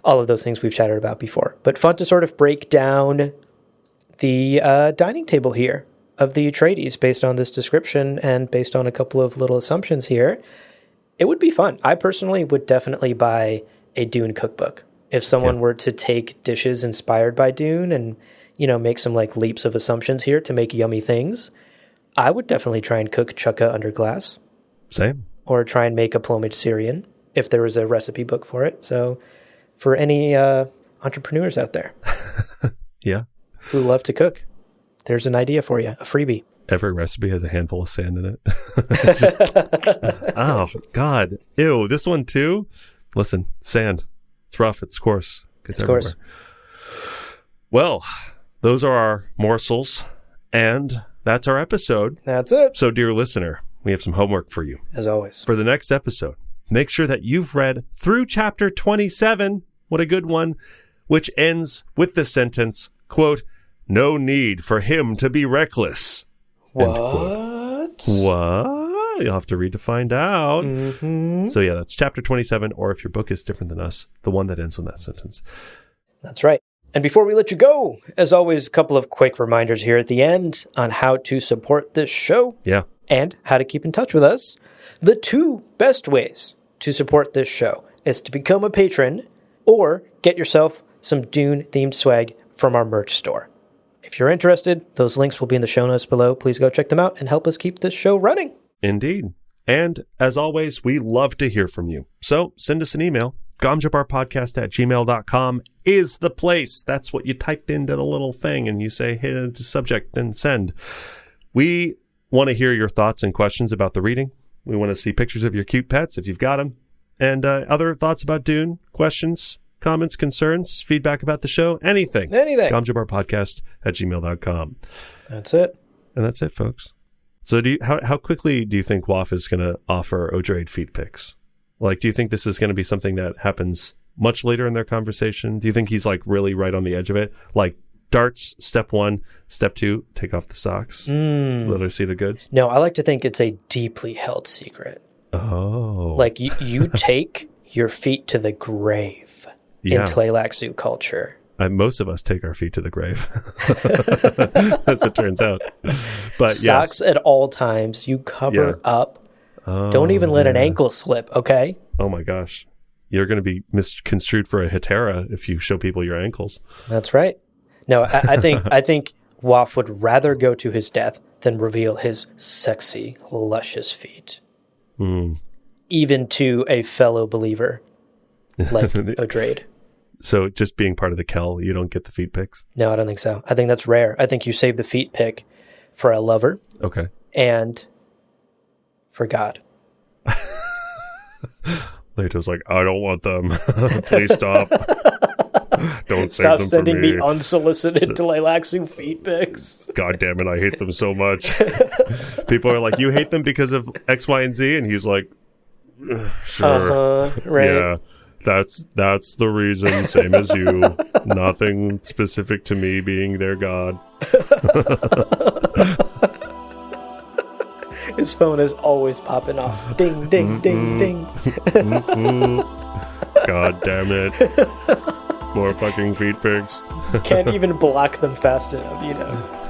All of those things we've chatted about before. But fun to sort of break down the dining table here of the Atreides based on this description and based on a couple of little assumptions here. It would be fun. I personally would definitely buy a Dune cookbook. If someone were to take dishes inspired by Dune and, you know, make some like leaps of assumptions here to make yummy things, I would definitely try and cook chukka under glass. Same. Or try and make a plumage Syrian if there was a recipe book for it. So for any entrepreneurs out there who love to cook, there's an idea for you, a freebie. Every recipe has a handful of sand in it. Oh, God. Ew, this one too? Listen, sand. It's rough. It's coarse. It's everywhere. Well, those are our morsels, and that's our episode. That's it. So, dear listener, we have some homework for you. As always. For the next episode, make sure that you've read through chapter 27, what a good one, which ends with the sentence, quote, "No need for him to be reckless." What? What? You'll have to read to find out. Mm-hmm. So yeah, that's chapter 27, or if your book is different than us, the one that ends on that sentence. That's right. And before we let you go, as always, a couple of quick reminders here at the end on how to support this show. Yeah. And how to keep in touch with us. The two best ways to support this show is to become a patron or get yourself some Dune-themed swag from our merch store. If you're interested, those links will be in the show notes below. Please go check them out and help us keep this show running. Indeed. And as always, we love to hear from you. So send us an email. gomjabarpodcast@gmail.com is the place. That's what you typed into the little thing and you say, hit the subject and send. We want to hear your thoughts and questions about the reading. We want to see pictures of your cute pets if you've got them. And other thoughts about Dune, questions, comments, concerns, feedback about the show, anything. gomjabarpodcast@gmail.com. That's it. And that's it, folks. So how quickly do you think Waff is going to offer Odraid feet pics? Like, do you think this is going to be something that happens much later in their conversation? Do you think he's like really right on the edge of it? Like darts, step 1, step 2, take off the socks, let her see the goods? No, I like to think it's a deeply held secret. Oh. Like you take your feet to the grave in Tleilaxu culture. Most of us take our feet to the grave, as it turns out. But socks at all times. You cover up. Oh, don't even let an ankle slip, okay? Oh my gosh. You're going to be misconstrued for a hetera if you show people your ankles. That's right. No, I think Waff would rather go to his death than reveal his sexy, luscious feet. Even to a fellow believer like Odraid. So just being part of the Kel, you don't get the feet pics? No, I don't think so. I think that's rare. I think you save the feet pic for a lover. Okay. And for God. Leto's like, I don't want them. Please stop. Don't stop save them sending for me. me unsolicited Tleilaxu feet pics. God damn it, I hate them so much. People are like, you hate them because of X, Y, and Z? And he's like, sure. Right. Yeah. That's the reason, same as you. Nothing specific to me being their god. His phone is always popping off. Ding, ding, ding, ding. God damn it. More fucking feet pics. Can't even block them fast enough, you know.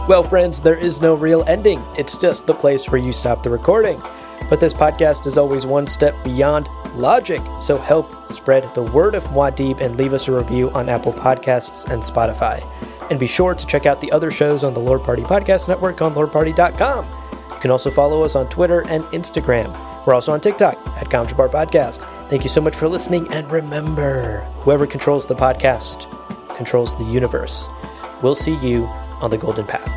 Well, friends, there is no real ending. It's just the place where you stop the recording. But this podcast is always one step beyond logic, so help spread the word of Muad'Dib and leave us a review on Apple Podcasts and Spotify. And be sure to check out the other shows on the Lord Party Podcast Network on lordparty.com. You can also follow us on Twitter and Instagram. We're also on TikTok at Gomjabar Podcast. Thank you so much for listening, and remember, whoever controls the podcast controls the universe. We'll see you on the Golden Path.